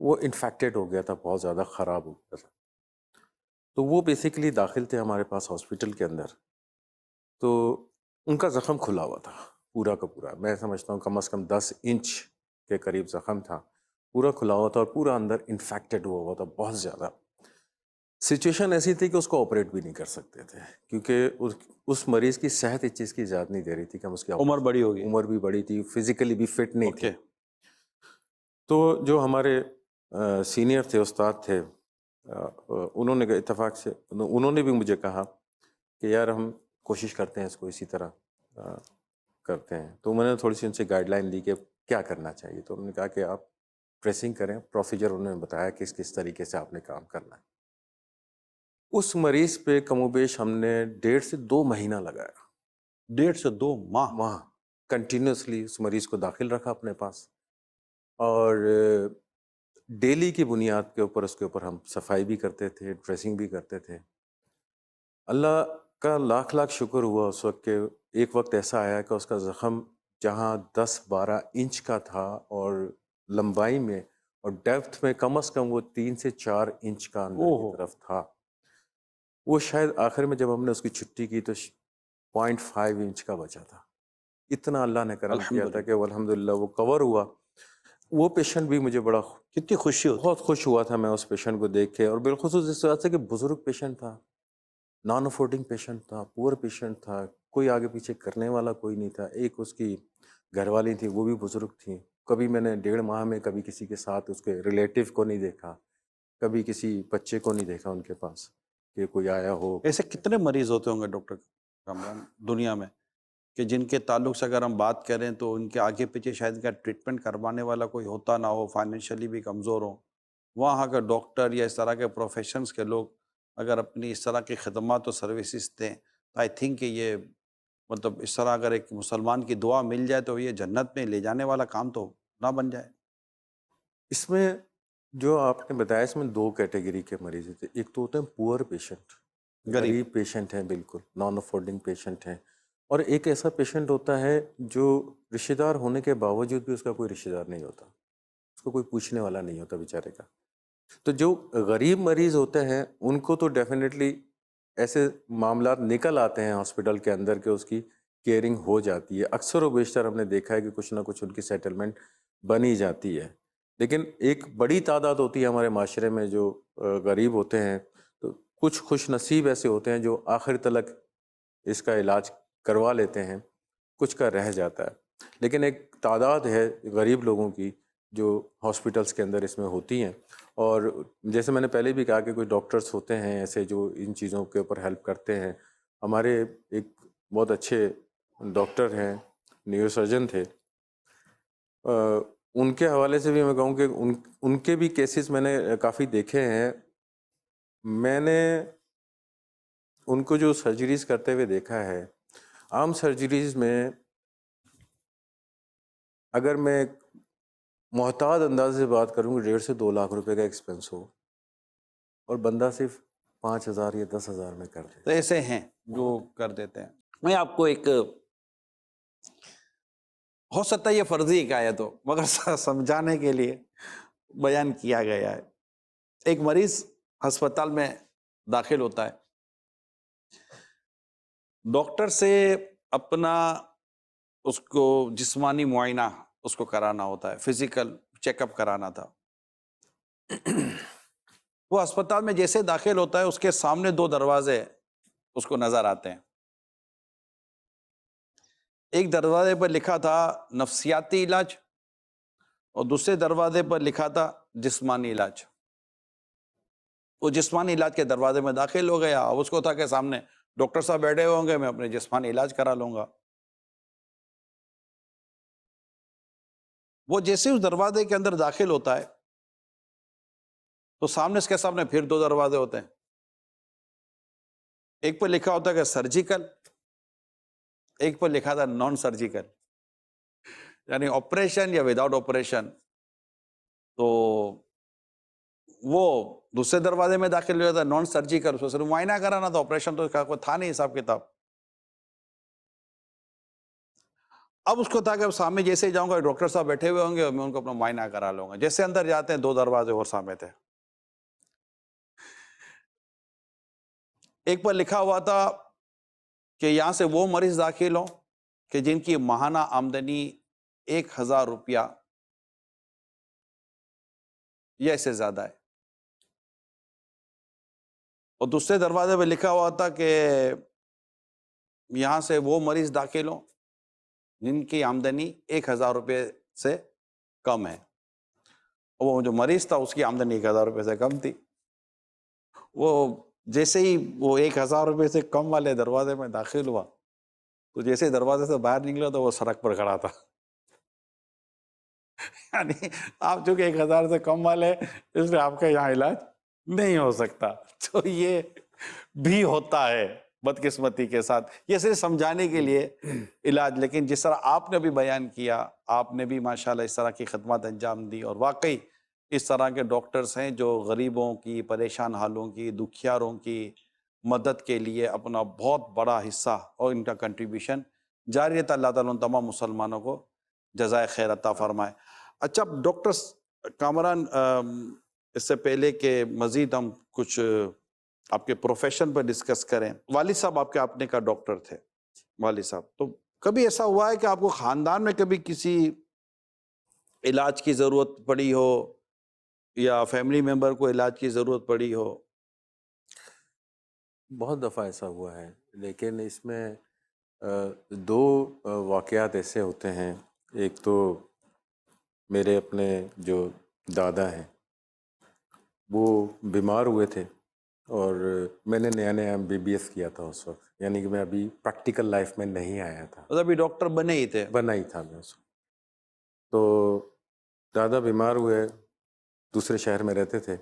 وہ انفیکٹڈ ہو گیا تھا، بہت زیادہ خراب ہو گیا تھا۔ تو وہ بیسیکلی داخل تھے ہمارے پاس ہاسپٹل کے اندر، تو ان کا زخم کھلا ہوا تھا پورا کا پورا، میں سمجھتا ہوں کم از کم 10 انچ کے قریب زخم تھا، پورا کھلا ہوا تھا اور پورا اندر انفیکٹڈ ہوا تھا بہت زیادہ۔ سچویشن ایسی تھی کہ اس کو آپریٹ بھی نہیں کر سکتے تھے، کیونکہ اس مریض کی صحت اس چیز کی اجازت نہیں دے رہی تھی کہ ہم اس کی عمر بڑی ہوگی، عمر بھی بڑی تھی، فزیکلی بھی فٹ نہیں تھے۔ اوکے، تو جو ہمارے سینئر تھے، استاد تھے، انہوں نے اتفاق سے انہوں نے بھی مجھے کہا کہ یار ہم کوشش کرتے ہیں اس کو اسی طرح کرتے ہیں۔ تو میں نے تھوڑی سی ان سے گائیڈ لائن دی کہ کیا کرنا چاہیے، تو انہوں نے کہا کہ آپ ڈریسنگ کریں، پروسیجر انہوں نے بتایا کہ کس طریقے سے آپ نے کام کرنا ہے۔ اس مریض پہ کم و بیش ہم نے 1.5 سے 2 مہینہ لگایا، 1.5 سے 2 ماہ کنٹینیوسلی اس مریض کو داخل رکھا اپنے پاس، اور ڈیلی کی بنیاد کے اوپر اس کے اوپر ہم صفائی بھی کرتے تھے، ڈریسنگ بھی کرتے تھے۔ اللہ کا لاکھ لاکھ شکر ہوا اس وقت کہ ایک وقت ایسا آیا کہ اس کا زخم جہاں 10-12 انچ کا تھا اور لمبائی میں اور ڈیپتھ میں کم از کم وہ 3 سے 4 انچ کا اندر کی طرف تھا، وہ شاید آخر میں جب ہم نے اس کی چھٹی کی تو 0.5 انچ کا بچا تھا۔ اتنا اللہ نے کرم کیا تھا کہ الحمدللہ وہ کور ہوا۔ وہ پیشنٹ بھی مجھے بڑا کتنی خوشی ہوتی، بہت خوش ہوا تھا میں اس پیشنٹ کو دیکھ کے، اور بالخصوص اس وجہ سے کہ بزرگ پیشنٹ تھا، نان افورڈنگ پیشنٹ تھا، پور پیشنٹ تھا، کوئی آگے پیچھے کرنے والا کوئی نہیں تھا۔ ایک اس کی گھر والی تھی، وہ بھی بزرگ تھیں، کبھی میں نے 1.5 ماہ میں کبھی کسی کے ساتھ اس کے ریلیٹیو کو نہیں دیکھا، کبھی کسی بچے کو نہیں دیکھا ان کے پاس کہ کوئی آیا ہو۔ ایسے کتنے مریض ہوتے ہوں گے ڈاکٹر کامران دنیا میں کہ جن کے تعلق سے اگر ہم بات کریں تو ان کے آگے پیچھے شاید کا ٹریٹمنٹ کروانے والا کوئی ہوتا نہ ہو، فائنینشلی بھی کمزور ہو، وہاں کا ڈاکٹر یا اس طرح کے پروفیشنز کے لوگ اگر اپنی اس طرح کی خدمات و سروسز دیں تو آئی تھنک کہ یہ مطلب اس طرح اگر ایک مسلمان کی دعا مل جائے تو یہ جنت میں لے جانے والا کام تو نہ بن جائے۔ اس میں جو آپ نے بتایا اس میں 2 کیٹیگری کے مریض تھے، ایک تو ہوتے ہیں پور پیشنٹ، غریب پیشنٹ ہیں، بالکل نان افورڈنگ پیشنٹ ہیں، اور ایک ایسا پیشنٹ ہوتا ہے جو رشتہ دار ہونے کے باوجود بھی اس کا کوئی رشتہ دار نہیں ہوتا، اس کو کوئی پوچھنے والا نہیں ہوتا بیچارے کا۔ تو جو غریب مریض ہوتے ہیں ان کو تو ڈیفینیٹلی ایسے معاملات نکل آتے ہیں ہاسپٹل کے اندر کہ اس کی کیئرنگ ہو جاتی ہے، اکثر و بیشتر ہم نے دیکھا ہے کہ کچھ نہ کچھ ان کی سیٹلمنٹ بنی جاتی ہے۔ لیکن ایک بڑی تعداد ہوتی ہے ہمارے معاشرے میں جو غریب ہوتے ہیں، تو کچھ خوش نصیب ایسے ہوتے ہیں جو آخر تلک اس کا علاج کروا لیتے ہیں، کچھ کا رہ جاتا ہے۔ لیکن ایک تعداد ہے غریب لوگوں کی جو ہاسپٹلس کے اندر اس میں ہوتی ہیں، اور جیسے میں نے پہلے بھی کہا کہ کوئی ڈاکٹرز ہوتے ہیں ایسے جو ان چیزوں کے اوپر ہیلپ کرتے ہیں۔ ہمارے ایک بہت اچھے ڈاکٹر ہیں، نیورو سرجن تھے، ان کے حوالے سے بھی میں کہوں کہ ان کے بھی کیسز میں نے کافی دیکھے ہیں۔ میں نے ان کو جو سرجریز کرتے ہوئے دیکھا ہے، عام سرجریز میں اگر میں محتاط انداز سے بات کروں کہ 1.5 سے 2 لاکھ روپے کا ایکسپنس ہو، اور بندہ صرف 5,000 یا 10,000 میں کر دے. تو ایسے ہیں جو کر دیتے ہیں. میں آپ کو ایک، ہو سکتا ہے یہ فرضی ایک آیت ہو مگر سمجھانے کے لیے بیان کیا گیا ہے. ایک مریض ہسپتال میں داخل ہوتا ہے، ڈاکٹر سے اپنا اس کو جسمانی معائنہ اس کو کرانا ہوتا ہے، فزیکل چیک اپ کرانا تھا. وہ ہسپتال میں جیسے داخل ہوتا ہے اس کے سامنے 2 دروازے اس کو نظر آتے ہیں. ایک دروازے پر لکھا تھا نفسیاتی علاج اور دوسرے دروازے پر لکھا تھا جسمانی علاج. وہ جسمانی علاج کے دروازے میں داخل ہو گیا. اب اس کو تھا کہ سامنے ڈاکٹر صاحب بیٹھے ہوئے ہوں گے، میں اپنے جسمانی علاج کرا لوں گا. وہ جیسے اس دروازے کے اندر داخل ہوتا ہے تو سامنے اس کے سامنے پھر 2 دروازے ہوتے ہیں. ایک پر لکھا ہوتا ہے کہ سرجیکل، ایک پر لکھا تھا نان سرجیکل، یعنی آپریشن یا وداؤٹ آپریشن. تو وہ دوسرے دروازے میں داخل ہو جاتا ہے نان سرجیکل، اس کو صرف معائنہ کرانا تھا، آپریشن تو کوئی تھا نہیں حساب کتاب. اب اس کو تھا کہ سامنے جیسے ہی جاؤں گا ڈاکٹر صاحب بیٹھے ہوئے ہوں گے اور میں ان کو اپنا معائنہ کرا لوں گا. جیسے اندر جاتے ہیں 2 دروازے اور سامنے تھے. ایک پر لکھا ہوا تھا کہ یہاں سے وہ مریض داخل ہوں کہ جن کی ماہانہ آمدنی 1,000 روپیہ یا اس سے زیادہ ہے. اور دوسرے دروازے پہ لکھا ہوا تھا کہ یہاں سے وہ مریض داخل ہوں جن کی آمدنی 1,000 روپے سے کم ہے. اور وہ جو مریض تھا اس کی آمدنی 1,000 روپے سے کم تھی. وہ جیسے ہی وہ 1,000 روپے سے کم والے دروازے میں داخل ہوا تو جیسے ہی دروازے سے باہر نکلا تو وہ سڑک پر کھڑا تھا. یعنی آپ چونکہ 1,000 سے کم والے اس لیے آپ کا یہاں علاج نہیں ہو سکتا. تو یہ بھی ہوتا ہے بدقسمتی کے ساتھ. یہ صرف سمجھانے کے لیے علاج، لیکن جس طرح آپ نے بھی بیان کیا، آپ نے بھی ماشاءاللہ اس طرح کی خدمات انجام دی. اور واقعی اس طرح کے ڈاکٹرز ہیں جو غریبوں کی، پریشان حالوں کی، دکھیاروں کی مدد کے لیے اپنا بہت بڑا حصہ اور ان کا کنٹریبیوشن جاری رہتا. اللہ تعالیٰ ان تمام مسلمانوں کو جزائے خیر عطا فرمائے. اچھا ڈاکٹر کامران، اس سے پہلے کہ مزید ہم کچھ آپ کے پروفیشن پر ڈسکس کریں، والد صاحب آپ کے اپنے کا ڈاکٹر تھے والد صاحب، تو کبھی ایسا ہوا ہے کہ آپ کو خاندان میں کبھی کسی علاج کی ضرورت پڑی ہو یا فیملی ممبر کو علاج کی ضرورت پڑی ہو؟ بہت دفعہ ایسا ہوا ہے، لیکن اس میں 2 واقعات ایسے ہوتے ہیں. ایک تو میرے اپنے جو دادا ہیں وہ بیمار ہوئے تھے اور میں نے نیا MBBS کیا تھا اس وقت، یعنی کہ میں ابھی پریکٹیکل لائف میں نہیں آیا تھا، مطلب ابھی ڈاکٹر بنے ہی تھے؟ بنا ہی تھا میں اس وقت. تو دادا بیمار ہوئے، دوسرے شہر میں رہتے تھے،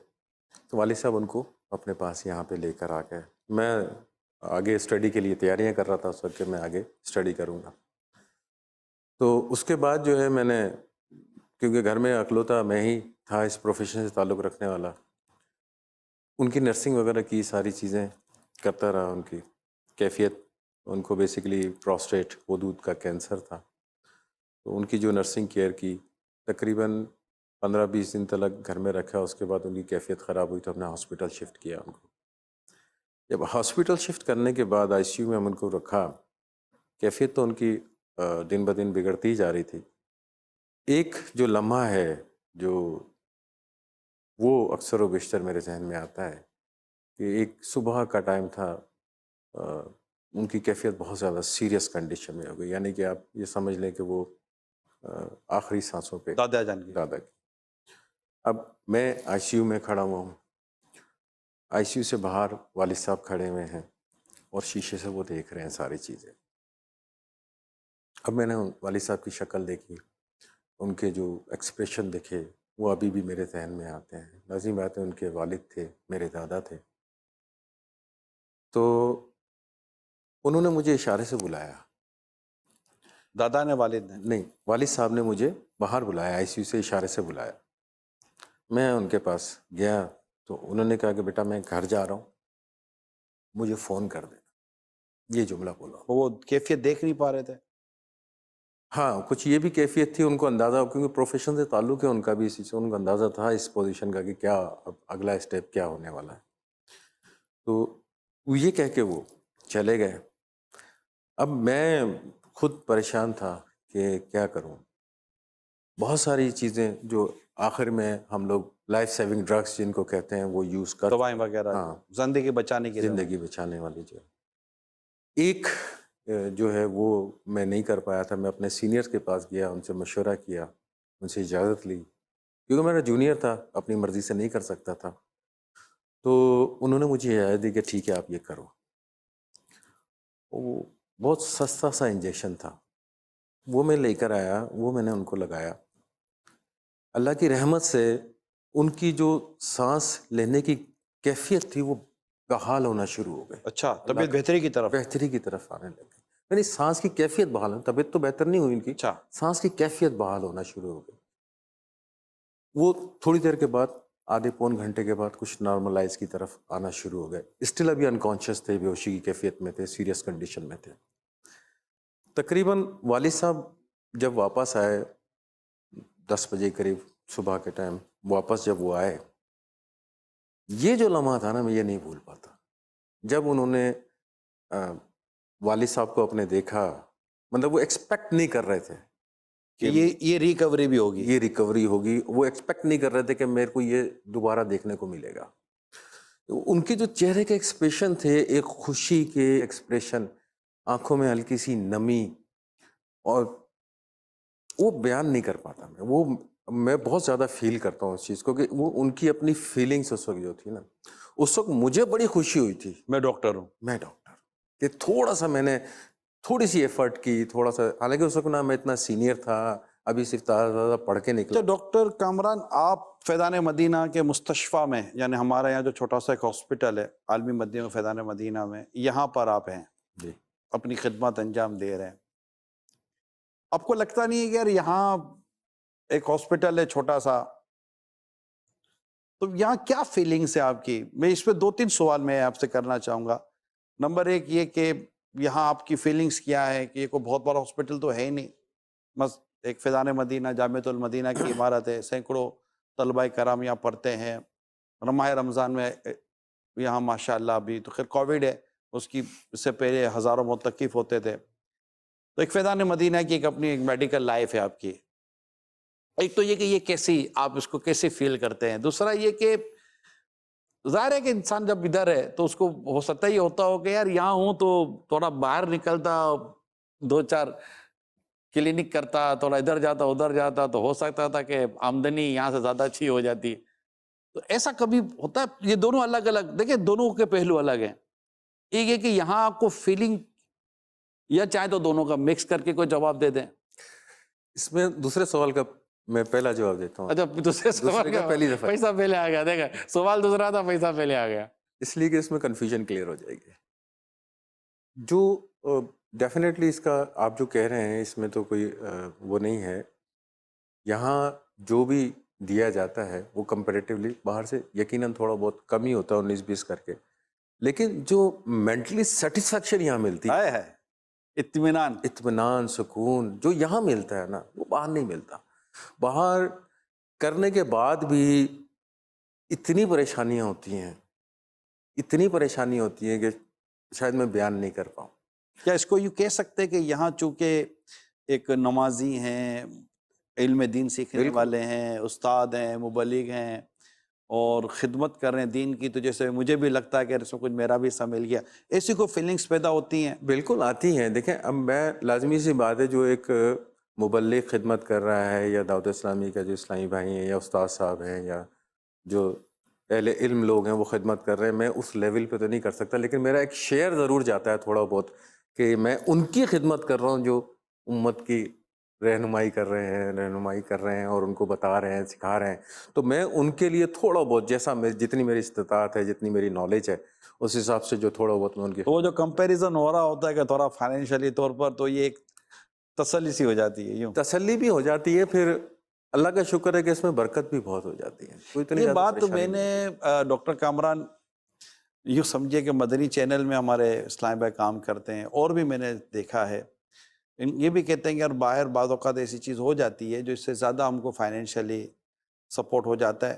تو والد صاحب ان کو اپنے پاس یہاں پہ لے کر آ گئے. میں آگے اسٹڈی کے لیے تیاریاں کر رہا تھا اس وقت کہ میں آگے اسٹڈی کروں گا. تو اس کے بعد جو ہے میں نے، کیونکہ گھر میں اکلوتا میں ہی تھا اس پروفیشن سے تعلق رکھنے والا، ان کی نرسنگ وغیرہ کی ساری چیزیں کرتا رہا. ان کی کیفیت، ان کو بیسیکلی پروسٹیٹ ودود کا کینسر تھا، تو ان کی جو نرسنگ کیئر کی تقریباً 15-20 دن تک گھر میں رکھا. اس کے بعد ان کی کیفیت خراب ہوئی تو ہم نے ہاسپٹل شفٹ کیا ان کو. جب ہاسپٹل شفٹ کرنے کے بعد ICU میں ہم ان کو رکھا، کیفیت تو ان کی دن بدن بگڑتی ہی جا رہی تھی. ایک جو لمحہ ہے جو وہ اکثر و بیشتر میرے ذہن میں آتا ہے کہ ایک صبح کا ٹائم تھا، ان کی کیفیت بہت زیادہ سیریس کنڈیشن میں ہو گئی، یعنی کہ آپ یہ سمجھ لیں کہ وہ آخری سانسوں پہ دادا جان کی؟ دادا کی. اب میں ICU میں کھڑا ہوا ہوں، ICU سے باہر والد صاحب کھڑے ہوئے ہیں اور شیشے سے وہ دیکھ رہے ہیں ساری چیزیں. اب میں نے والد صاحب کی شکل دیکھی، ان کے جو ایکسپریشن دیکھے وہ ابھی بھی میرے ذہن میں آتے ہیں. لازم بات ہے ان کے والد تھے، میرے دادا تھے. تو انہوں نے مجھے اشارے سے بلایا. دادا نے؟ والد نے؟ نہیں، والد صاحب نے مجھے باہر بلایا، ICU سے اشارے سے بلایا. میں ان کے پاس گیا تو انہوں نے کہا کہ بیٹا میں گھر جا رہا ہوں، مجھے فون کر دینا، یہ جملہ بولا۔ وہ کیفیت دیکھ نہیں پا رہے تھے؟ ہاں، کچھ یہ بھی کیفیت تھی، ان کو اندازہ، کیونکہ پروفیشن سے تعلق ہے ان کا بھی اسی سے، ان کو اندازہ تھا اس پوزیشن کا کہ کیا اب اگلا اسٹیپ کیا ہونے والا ہے۔ تو وہ یہ کہہ کے وہ چلے گئے۔ اب میں خود پریشان تھا کہ کیا کروں، بہت ساری چیزیں جو آخر میں ہم لوگ لائف سیونگ ڈرگس جن کو کہتے ہیں وہ یوز کر، دوائیں وغیرہ، ہاں، زندگی بچانے کی دوائیں۔ زندگی بچانے والی جو ایک جو ہے وہ میں نہیں کر پایا تھا۔ میں اپنے سینئرز کے پاس گیا، ان سے مشورہ کیا، ان سے اجازت لی، کیونکہ میرا جونیئر تھا، اپنی مرضی سے نہیں کر سکتا تھا۔ تو انہوں نے مجھے اجازت دی کہ ٹھیک ہے آپ یہ کرو۔ وہ بہت سستا سا انجیکشن تھا، وہ میں لے کر آیا، وہ میں نے ان کو لگایا۔ اللہ کی رحمت سے ان کی جو سانس لینے کی کیفیت تھی وہ بحال ہونا شروع ہو گئی، اچھا، طبیعت بہتری کی طرف؟ بہتری کی طرف آنے لگی، یعنی سانس کی کیفیت بحال، طبیعت تو بہتر نہیں ہوئی ان کی، اچھا، سانس کی کیفیت بحال ہونا شروع ہو گئی۔ وہ تھوڑی دیر کے بعد، آدھے پون گھنٹے کے بعد کچھ نارملائز کی طرف آنا شروع ہو گئے۔ اسٹل ابھی انکانشیس تھے، بے ہوشی کی کیفیت میں تھے، سیریس کنڈیشن میں تھے۔ تقریباً والد صاحب جب واپس آئے 10 بجے قریب صبح کے ٹائم، واپس جب وہ آئے، یہ جو لمحہ تھا نا میں یہ نہیں بھول پاتا۔ جب انہوں نے والد صاحب کو اپنے دیکھا، مطلب وہ ایکسپیکٹ نہیں کر رہے تھے کہ یہ ریکوری بھی ہوگی، یہ ریکوری ہوگی، وہ ایکسپیکٹ نہیں کر رہے تھے کہ میرے کو یہ دوبارہ دیکھنے کو ملے گا۔ ان کے جو چہرے کے ایکسپریشن تھے، ایک خوشی کے ایکسپریشن، آنکھوں میں ہلکی سی نمی، اور وہ بیان نہیں کر پاتا میں بہت زیادہ فیل کرتا ہوں اس چیز کو، کہ وہ ان کی اپنی فیلنگس اس وقت جو تھی نا، اس وقت مجھے بڑی خوشی ہوئی تھی، میں ڈاکٹر ہوں، میں ڈاکٹر، کہ تھوڑا سا میں نے تھوڑی سی ایفرٹ کی، تھوڑا سا، حالانکہ اس وقت نا میں اتنا سینئر تھا، ابھی صرف تازہ پڑھ کے نکلا۔ تو ڈاکٹر کامران، آپ فیضان مدینہ کے مستشفیٰ میں، یعنی ہمارے یہاں جو چھوٹا سا ایک ہاسپٹل ہے عالمی مدینہ فیضان مدینہ میں، یہاں پر آپ ہیں، جی، اپنی خدمات انجام دے رہے ہیں، آپ کو لگتا نہیں ہے کہ یار یہاں ایک ہاسپٹل ہے چھوٹا سا، تو یہاں کیا فیلنگس ہے آپ کی؟ میں اس پہ 2-3 سوال میں آپ سے کرنا چاہوں گا۔ نمبر 1 یہ کہ یہاں آپ کی فیلنگس کیا ہے، کہ یہ کوئی بہت بڑا ہاسپٹل تو ہے ہی نہیں، بس ایک فیضان مدینہ جامعۃ المدینہ کی عمارت ہے، سینکڑوں طلبہ کرام یہاں پڑھتے ہیں، ماہ رمضان میں یہاں ماشاءاللہ، ابھی تو خیر کووڈ ہے، اس سے پہلے ہزاروں معتکف ہوتے تھے، تو ایک فیضان مدینہ کی ایک اپنی ایک میڈیکل لائف ہے آپ کی۔ ایک تو یہ کہ یہ کیسی، آپ اس کو کیسے فیل کرتے ہیں؟ دوسرا یہ کہ ظاہر ہے کہ انسان جب ادھر ہے تو اس کو ہو سکتا ہی ہوتا ہو کہ یار یہاں ہوں تو تھوڑا باہر نکلتا، 2-4 کلینک کرتا، تھوڑا ادھر جاتا ادھر جاتا، تو ہو سکتا تھا کہ آمدنی یہاں سے زیادہ اچھی ہو جاتی۔ تو ایسا کبھی ہوتا ہے؟ یہ دونوں الگ الگ، دیکھیں دونوں کے پہلو الگ ہیں۔ ایک یہ کہ یہاں آپ کو فیلنگ، یا چاہے تو دونوں کا مکس کر کے کوئی جواب دے دیں۔ اس میں دوسرے سوال کا میں پہلا جواب دیتا ہوں۔ اچھا، دوسرے سوال کا پہلی دفعہ پیسہ پہلے آ گیا، دیکھا سوال دوسرا تھا، پیسہ پہلے آ گیا، اس لیے کہ اس میں کنفیوژن کلیئر ہو جائے گی۔ جو ڈیفینیٹلی اس کا آپ جو کہہ رہے ہیں اس میں تو کوئی وہ نہیں ہے، یہاں جو بھی دیا جاتا ہے وہ کمپیریٹیولی باہر سے یقیناً تھوڑا بہت کم ہی ہوتا ہے 19-20 کر کے، لیکن جو مینٹلی سیٹسفیکشن یہاں ملتی ہے، اطمینان، سکون جو یہاں ملتا ہے نا، وہ باہر نہیں ملتا۔ باہر کرنے کے بعد بھی اتنی پریشانیاں ہوتی ہیں، اتنی پریشانی ہوتی ہیں کہ شاید میں بیان نہیں کر پاؤں۔ کیا اس کو یوں کہہ سکتے کہ یہاں چونکہ ایک نمازی ہیں، علم دین سیکھنے والے ہیں، استاد ہیں، مبلغ ہیں، اور خدمت کر رہے ہیں دین کی، تو جیسے مجھے بھی لگتا ہے کہ اس میں کچھ میرا بھی حصہ مل گیا، ایسی کوئی فیلنگس پیدا ہوتی ہیں؟ بالکل آتی ہیں۔ دیکھیں اب میں لازمی سی بات ہے، جو ایک مبلغ خدمت کر رہا ہے، یا دعوت اسلامی کا جو اسلامی بھائی ہیں، یا استاد صاحب ہیں، یا جو اہل علم لوگ ہیں وہ خدمت کر رہے ہیں، میں اس لیول پہ تو نہیں کر سکتا، لیکن میرا ایک شیئر ضرور جاتا ہے تھوڑا بہت، کہ میں ان کی خدمت کر رہا ہوں جو امت کی رہنمائی کر رہے ہیں اور ان کو بتا رہے ہیں، سکھا رہے ہیں، تو میں ان کے لیے تھوڑا بہت، جیسا جتنی میری استطاعت ہے، جتنی میری نالج ہے، اس حساب سے جو تھوڑا بہت میں ان کی، تو وہ جو کمپیریزن ہو رہا ہوتا ہے کہ تھوڑا فائنینشلی طور پر، تو یہ ایک تسلی سی ہو جاتی ہے، یوں تسلی بھی ہو جاتی ہے۔ پھر اللہ کا شکر ہے کہ اس میں برکت بھی بہت ہو جاتی ہے، کوئی اتنی یہ زیادہ بات تو میں پریشانی نہیں نے ڈاکٹر کامران یوں سمجھے کہ مدنی چینل میں ہمارے اسلام بھائی کام کرتے ہیں، اور بھی میں نے دیکھا ہے، یہ بھی کہتے ہیں کہ یار باہر بعض اوقات ایسی چیز ہو جاتی ہے جو اس سے زیادہ ہم کو فائنینشلی سپورٹ ہو جاتا ہے،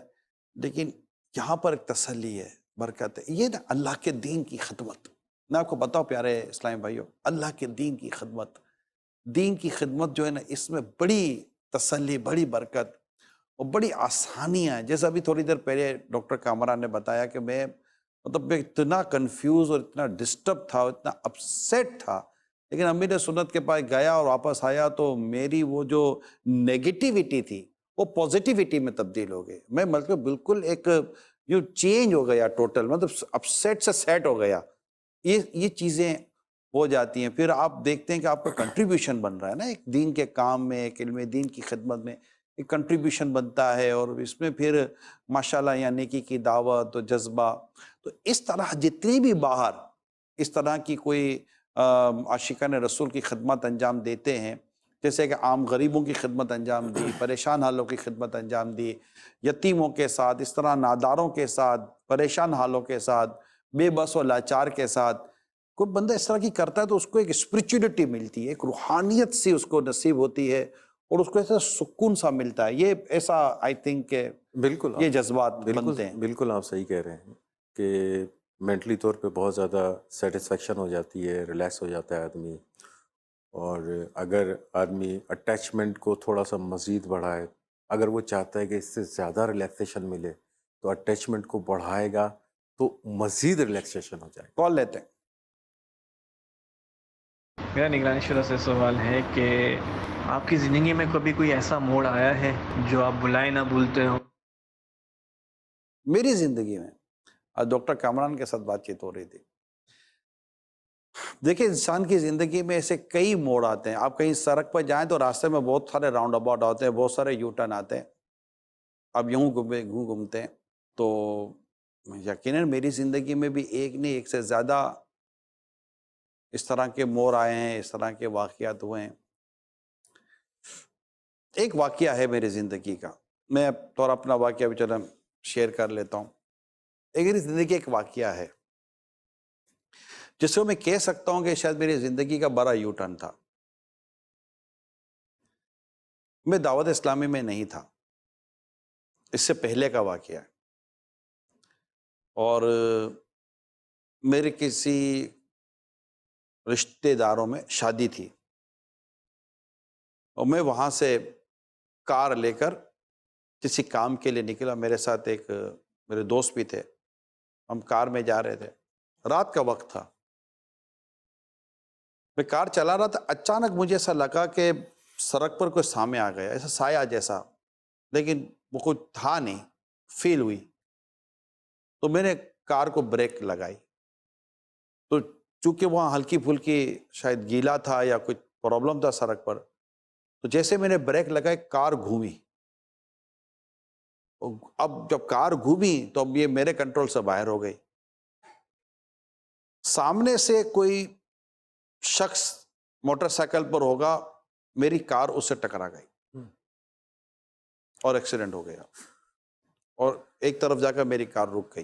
لیکن یہاں پر ایک تسلی ہے، برکت ہے، یہ نا اللہ کے دین کی خدمت. میں آپ کو بتاؤں پیارے اسلام بھائیوں، اللہ کے دین کی خدمت جو ہے نا، اس میں بڑی تسلی، بڑی برکت اور بڑی آسانیاں ہیں. جیسا ابھی تھوڑی دیر پہلے ڈاکٹر کامران نے بتایا کہ میں اتنا کنفیوز اور اتنا ڈسٹرب تھا اور اتنا اپسیٹ تھا، لیکن امیر سنت کے پاس گیا اور واپس آیا تو میری وہ جو نیگیٹیوٹی تھی وہ پازیٹیوٹی میں تبدیل ہو گئی. میں مطلب بالکل ایک یوں چینج ہو گیا ٹوٹل، مطلب اپسیٹ سے سیٹ ہو گیا. یہ چیزیں ہو جاتی ہیں. پھر آپ دیکھتے ہیں کہ آپ کا کنٹریبیوشن بن رہا ہے نا، ایک دین کے کام میں، ایک علم دین کی خدمت میں ایک کنٹریبیوشن بنتا ہے، اور اس میں پھر ماشاءاللہ یا نیکی کی دعوت و جذبہ. تو اس طرح جتنی بھی باہر اس طرح کی کوئی عاشقان رسول کی خدمت انجام دیتے ہیں، جیسے کہ عام غریبوں کی خدمت انجام دی، پریشان حالوں کی خدمت انجام دی، یتیموں کے ساتھ، اس طرح ناداروں کے ساتھ، پریشان حالوں کے ساتھ، بے بس و لاچار کے ساتھ کوئی بندہ اس طرح کی کرتا ہے تو اس کو ایک اسپرچولیٹی ملتی ہے، ایک روحانیت سی اس کو نصیب ہوتی ہے، اور اس کو ایسا سکون سا ملتا ہے. یہ ایسا آئی تھنک کہ بالکل یہ جذبات بنتے ہیں. بالکل آپ صحیح کہہ رہے ہیں کہ مینٹلی طور پہ بہت زیادہ سیٹسفیکشن ہو جاتی ہے، ریلیکس ہو جاتا ہے آدمی. اور اگر آدمی اٹیچمنٹ کو تھوڑا سا مزید بڑھائے، اگر وہ چاہتا ہے کہ اس سے زیادہ ریلیکسیشن ملے تو اٹیچمنٹ کو بڑھائے گا تو مزید ریلیکسیشن ہو جائے گا. کال لیتے ہیں. میرا نگرانی شورا سے سوال ہے کہ آپ کی زندگی میں کبھی کوئی ایسا موڑ آیا ہے جو آپ بلائے نہ بھولتے ہو؟ میری زندگی میں آج ڈاکٹر کامران کے ساتھ بات چیت ہو رہی تھی. دیکھیں انسان کی زندگی میں ایسے کئی موڑ آتے ہیں. آپ کہیں سڑک پر جائیں تو راستے میں بہت سارے راؤنڈ اباؤٹ آتے ہیں، بہت سارے یو ٹرن آتے ہیں، آپ یوں گھومتے ہیں. تو یقیناً میری زندگی میں بھی ایک نہیں ایک سے زیادہ اس طرح کے موڑ آئے ہیں، اس طرح کے واقعات ہوئے ہیں. ایک واقعہ ہے میری زندگی کا، میں تھوڑا اپنا واقعہ بھی چلو شیئر کر لیتا ہوں. میری زندگی ایک واقعہ ہے جس کو میں کہہ سکتا ہوں کہ شاید میری زندگی کا بڑا یو ٹرن تھا. میں دعوت اسلامی میں نہیں تھا، اس سے پہلے کا واقعہ ہے. اور میرے کسی رشتہ داروں میں شادی تھی، اور میں وہاں سے کار لے کر کسی کام کے لیے نکلا. میرے ساتھ ایک میرے دوست بھی تھے، ہم کار میں جا رہے تھے، رات کا وقت تھا. میں کار چلا رہا تھا، اچانک مجھے ایسا لگا کہ سڑک پر کوئی سامنے آ گیا، ایسا سایہ جیسا، لیکن وہ کوئی تھا نہیں، فیل ہوئی. تو میں نے کار کو بریک لگائی. تو چونکہ وہاں ہلکی پھلکی شاید گیلا تھا یا کچھ پرابلم تھا سڑک پر، تو جیسے میں نے بریک لگائی کار گھومی. اب جب کار گھومی تو اب یہ میرے کنٹرول سے باہر ہو گئی. سامنے سے کوئی شخص موٹر سائیکل پر ہوگا، میری کار اس سے ٹکرا گئی اور ایکسیڈنٹ ہو گیا، اور ایک طرف جا کر میری کار رک گئی.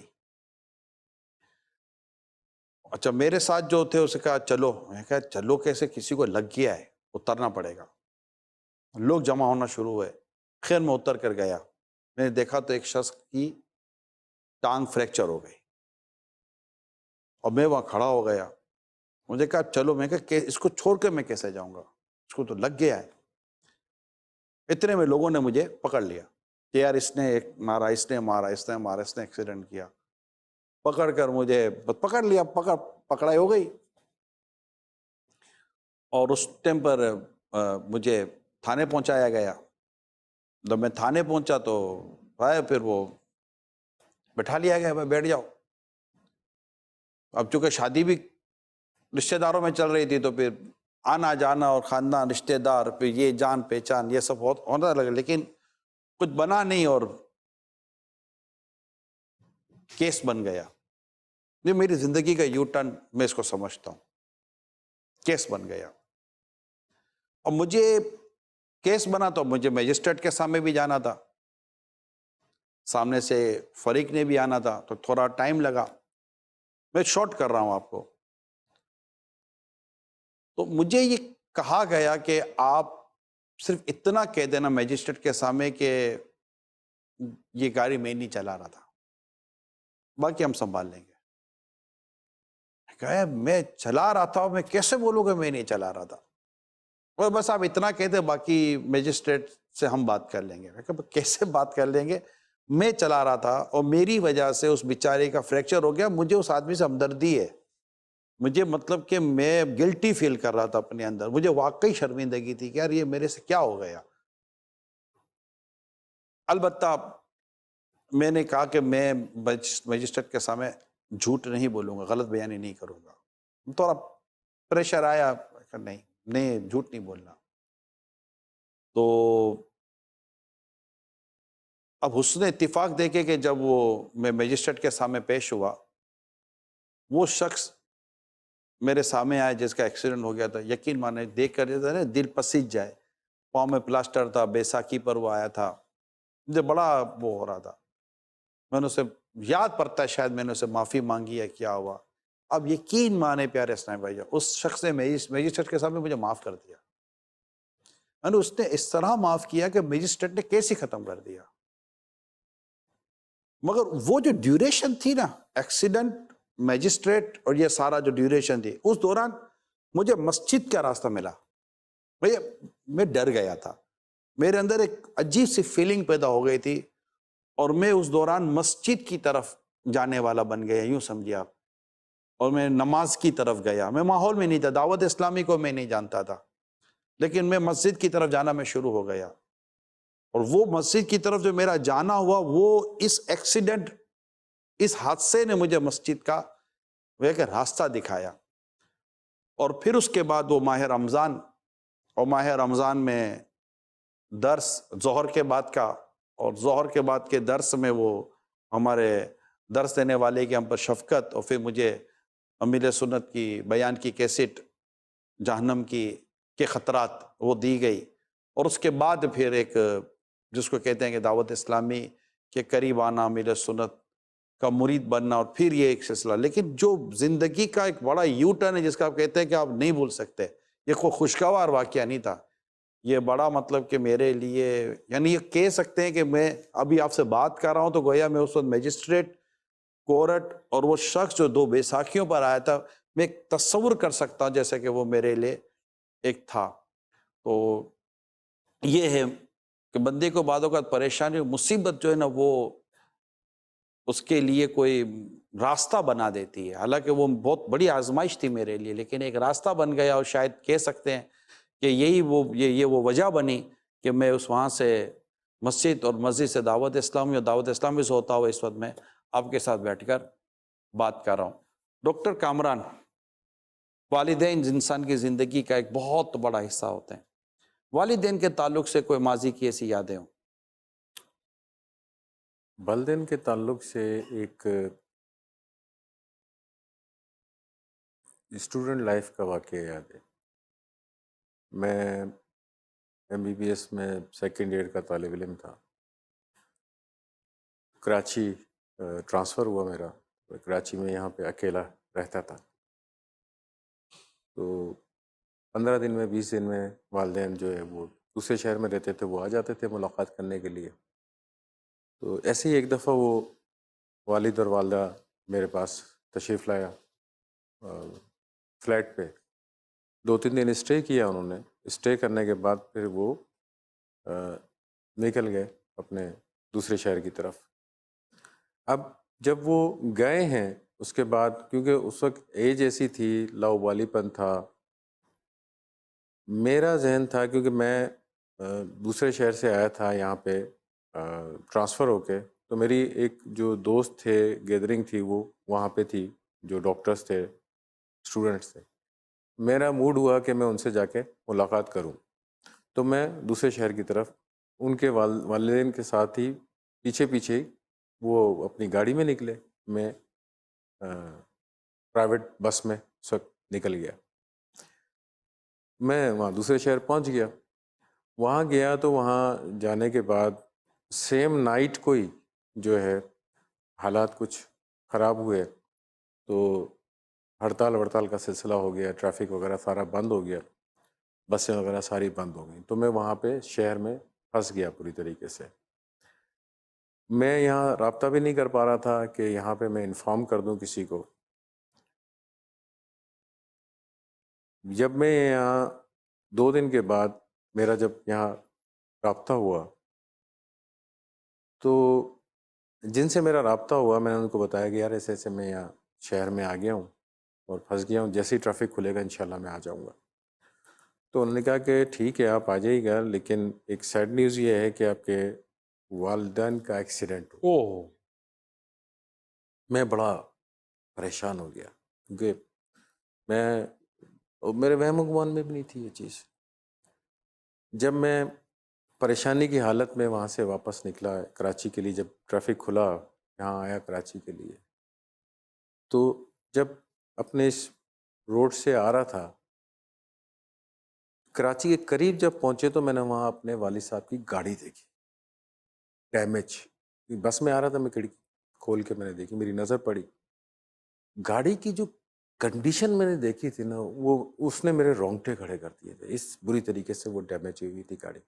اچھا میرے ساتھ جو تھے اسے کہا چلو. میں کہا چلو کیسے، کسی کو لگ گیا ہے، اترنا پڑے گا. لوگ جمع ہونا شروع ہوئے. خیر میں اتر کر گیا، میں نے دیکھا تو ایک شخص کی ٹانگ فریکچر ہو گئی، اور میں وہاں کھڑا ہو گیا. مجھے کہا چلو. میں کہا اس کو چھوڑ کے میں کیسے جاؤں گا، اس کو تو لگ گیا ہے. اتنے میں لوگوں نے مجھے پکڑ لیا کہ یار اس نے مارا، اس نے مارا، اس نے مارا، اس نے ایکسیڈنٹ کیا. پکڑ کر مجھے پکڑ لیا، پکڑائی ہو گئی. اور اس ٹائم پر مجھے تھانے پہنچایا گیا. جب میں تھانے پہنچا تو پھر وہ بٹھا لیا گیا، میں بیٹھ جاؤ. اب چونکہ شادی بھی رشتہ داروں میں چل رہی تھی تو پھر آنا جانا اور خاندان، رشتہ دار، پھر یہ جان پہچان، یہ سب ہونا لگا، لیکن کچھ بنا نہیں اور کیس بن گیا. یہ میری زندگی کا یو ٹرن میں اس کو سمجھتا ہوں. کیس بن گیا، اور مجھے کیس بنا تو مجھے میجسٹریٹ کے سامنے بھی جانا تھا، سامنے سے فریق نے بھی آنا تھا، تو تھوڑا ٹائم لگا. میں شارٹ کر رہا ہوں آپ کو. تو مجھے یہ کہا گیا کہ آپ صرف اتنا کہہ دینا میجسٹریٹ کے سامنے کہ یہ گاڑی میں نہیں چلا رہا تھا، باقی ہم سنبھال لیں گے. کہا میں چلا رہا تھا، میں کیسے بولوں گا میں نہیں چلا رہا تھا؟ اور بس آپ اتنا کہتے باقی میجسٹریٹ سے ہم بات کر لیں گے. کیسے بات کر لیں گے؟ میں چلا رہا تھا اور میری وجہ سے اس بیچارے کا فریکچر ہو گیا. مجھے اس آدمی سے ہمدردی ہے، مجھے مطلب کہ میں گلٹی فیل کر رہا تھا اپنے اندر، مجھے واقعی شرمندگی تھی کہ یار یہ میرے سے کیا ہو گیا. البتہ میں نے کہا کہ میں میجسٹریٹ کے سامنے جھوٹ نہیں بولوں گا، غلط بیانی نہیں کروں گا. تھوڑا پریشر آیا کہ نہیں جھوٹ نہیں بولنا. تو اب حسن اتفاق دیکھے کہ جب میں میجسٹریٹ کے سامنے پیش ہوا، وہ شخص میرے سامنے آیا جس کا ایکسیڈنٹ ہو گیا تھا. یقین مانے دیکھ کر دل پسیج جائے. پاؤں میں پلاسٹر تھا، بیساکھی پر وہ آیا تھا. مجھے بڑا وہ ہو رہا تھا. میں نے اسے یاد پڑتا ہے، شاید میں نے اسے معافی مانگی ہے، کیا ہوا. اب یقین مانے پیارے اسلام بھائی، اس شخص نے میجسٹریٹ کے سامنے مجھے معاف کر دیا. اس نے اس طرح معاف کیا کہ میجسٹریٹ نے کیس ہی ختم کر دیا. مگر وہ جو ڈیوریشن تھی نا، ایکسیڈنٹ، میجسٹریٹ اور یہ سارا جو ڈیوریشن تھی، اس دوران مجھے مسجد کا راستہ ملا. میں ڈر گیا تھا، میرے اندر ایک عجیب سی فیلنگ پیدا ہو گئی تھی، اور میں اس دوران مسجد کی طرف جانے والا بن گیا، یوں سمجھے آپ. اور میں نماز کی طرف گیا. میں ماحول میں نہیں تھا، دعوت اسلامی کو میں نہیں جانتا تھا، لیکن میں مسجد کی طرف جانا میں شروع ہو گیا. اور وہ مسجد کی طرف جو میرا جانا ہوا، وہ اس ایکسیڈنٹ، اس حادثے نے مجھے مسجد کا وہ ایک راستہ دکھایا. اور پھر اس کے بعد وہ ماہ رمضان، اور ماہ رمضان میں درس ظہر کے بعد کا، اور ظہر کے بعد کے درس میں وہ ہمارے درس دینے والے کی ہم پر شفقت، اور پھر مجھے امیر سنت کی بیان کی کیسٹ جہنم کی کے خطرات وہ دی گئی. اور اس کے بعد پھر ایک جس کو کہتے ہیں کہ دعوت اسلامی کے قریب آنا، امیر سنت کا مرید بننا، اور پھر یہ ایک سلسلہ. لیکن جو زندگی کا ایک بڑا یو ٹرن ہے جس کا آپ کہتے ہیں کہ آپ نہیں بھول سکتے، یہ کوئی خوشگوار واقعہ نہیں تھا. یہ بڑا مطلب کہ میرے لیے، یعنی یہ کہہ سکتے ہیں کہ میں ابھی آپ سے بات کر رہا ہوں تو گویا میں اس وقت میجسٹریٹ کورٹ اور وہ شخص جو دو بیساکھیوں پر آیا تھا، میں ایک تصور کر سکتا ہوں جیسے کہ وہ میرے لیے ایک تھا. تو یہ ہے کہ بندے کو بعد اوقات پریشانی مصیبت جو ہے نا، وہ اس کے لیے کوئی راستہ بنا دیتی ہے. حالانکہ وہ بہت بڑی آزمائش تھی میرے لیے، لیکن ایک راستہ بن گیا. اور شاید کہہ سکتے ہیں کہ یہی وہ وجہ بنی کہ میں اس وہاں سے مسجد اور مسجد سے دعوت اسلامی اور دعوت اسلامی سے ہوتا ہوا اس وقت میں آپ کے ساتھ بیٹھ کر بات کر رہا ہوں. ڈاکٹر کامران، والدین انسان کی زندگی کا ایک بہت بڑا حصہ ہوتے ہیں. والدین کے تعلق سے کوئی ماضی کی ایسی یادیں ہوں؟ والدین کے تعلق سے ایک اسٹوڈنٹ لائف کا واقعہ یاد ہے. میں MBBS میں سیکنڈ ایئر کا طالب علم تھا. کراچی ٹرانسفر ہوا میرا. کراچی میں یہاں پہ اکیلا رہتا تھا. تو 15 دن میں 20 دن میں والدین جو ہے وہ دوسرے شہر میں رہتے تھے، وہ آ جاتے تھے ملاقات کرنے کے لیے. تو ایسے ہی ایک دفعہ وہ والد اور والدہ میرے پاس تشریف لایا فلیٹ پہ. 2-3 دن اسٹے کیا انہوں نے. اسٹے کرنے کے بعد پھر وہ نکل گئے اپنے دوسرے شہر کی طرف. اب جب وہ گئے ہیں اس کے بعد، کیونکہ اس وقت ایج ایسی تھی، لاؤبالی پن تھا، میرا ذہن تھا کیونکہ میں دوسرے شہر سے آیا تھا یہاں پہ ٹرانسفر ہو کے، تو میری ایک جو دوست تھے، گیدرنگ تھی وہ وہاں پہ تھی، جو ڈاکٹرز تھے، اسٹوڈنٹس تھے. میرا موڈ ہوا کہ میں ان سے جا کے ملاقات کروں. تو میں دوسرے شہر کی طرف ان کے والدین کے ساتھ ہی پیچھے پیچھے وہ اپنی گاڑی میں نکلے. میں پرائیویٹ بس میں اس وقت نکل گیا. میں وہاں دوسرے شہر پہنچ گیا. وہاں گیا تو وہاں جانے کے بعد سیم نائٹ کو ہی جو ہے حالات کچھ خراب ہوئے، تو ہڑتال وڑتال کا سلسلہ ہو گیا، ٹریفک وغیرہ سارا بند ہو گیا، بسیں وغیرہ ساری بند ہو گئیں، تو میں وہاں پہ شہر میں پھنس گیا پوری طریقے سے۔ میں یہاں رابطہ بھی نہیں کر پا رہا تھا کہ یہاں پہ میں انفارم کر دوں کسی کو۔ جب میں یہاں 2 دن کے بعد میرا جب یہاں رابطہ ہوا، تو جن سے میرا رابطہ ہوا میں نے ان کو بتایا کہ یار ایسے ایسے میں یہاں شہر میں آ گیا ہوں اور پھنس گیا ہوں، جیسے ہی ٹریفک کھلے گا انشاءاللہ میں آ جاؤں گا۔ تو انہوں نے کہا کہ ٹھیک ہے آپ آ جائیے گا، لیکن ایک سیڈ نیوز یہ ہے کہ آپ کے والدین کا ایکسیڈنٹ ہو۔ اوہ، میں بڑا پریشان ہو گیا، کیونکہ میں میرے وہم و گمان میں بھی نہیں تھی یہ چیز۔ جب میں پریشانی کی حالت میں وہاں سے واپس نکلا کراچی کے لیے، جب ٹریفک کھلا یہاں آیا کراچی کے لیے، تو جب اپنے اس روڈ سے آ رہا تھا کراچی کے قریب جب پہنچے تو میں نے وہاں اپنے والد صاحب کی گاڑی دیکھی ڈیمیج۔ بس میں آ رہا تھا، میں کھڑکی کھول کے میں نے دیکھی، میری نظر پڑی گاڑی کی جو کنڈیشن میں نے دیکھی تھی نا، وہ اس نے میرے رونگٹے کھڑے کر دیے تھے، اس بری طریقے سے وہ ڈیمیج ہوئی تھی گاڑی۔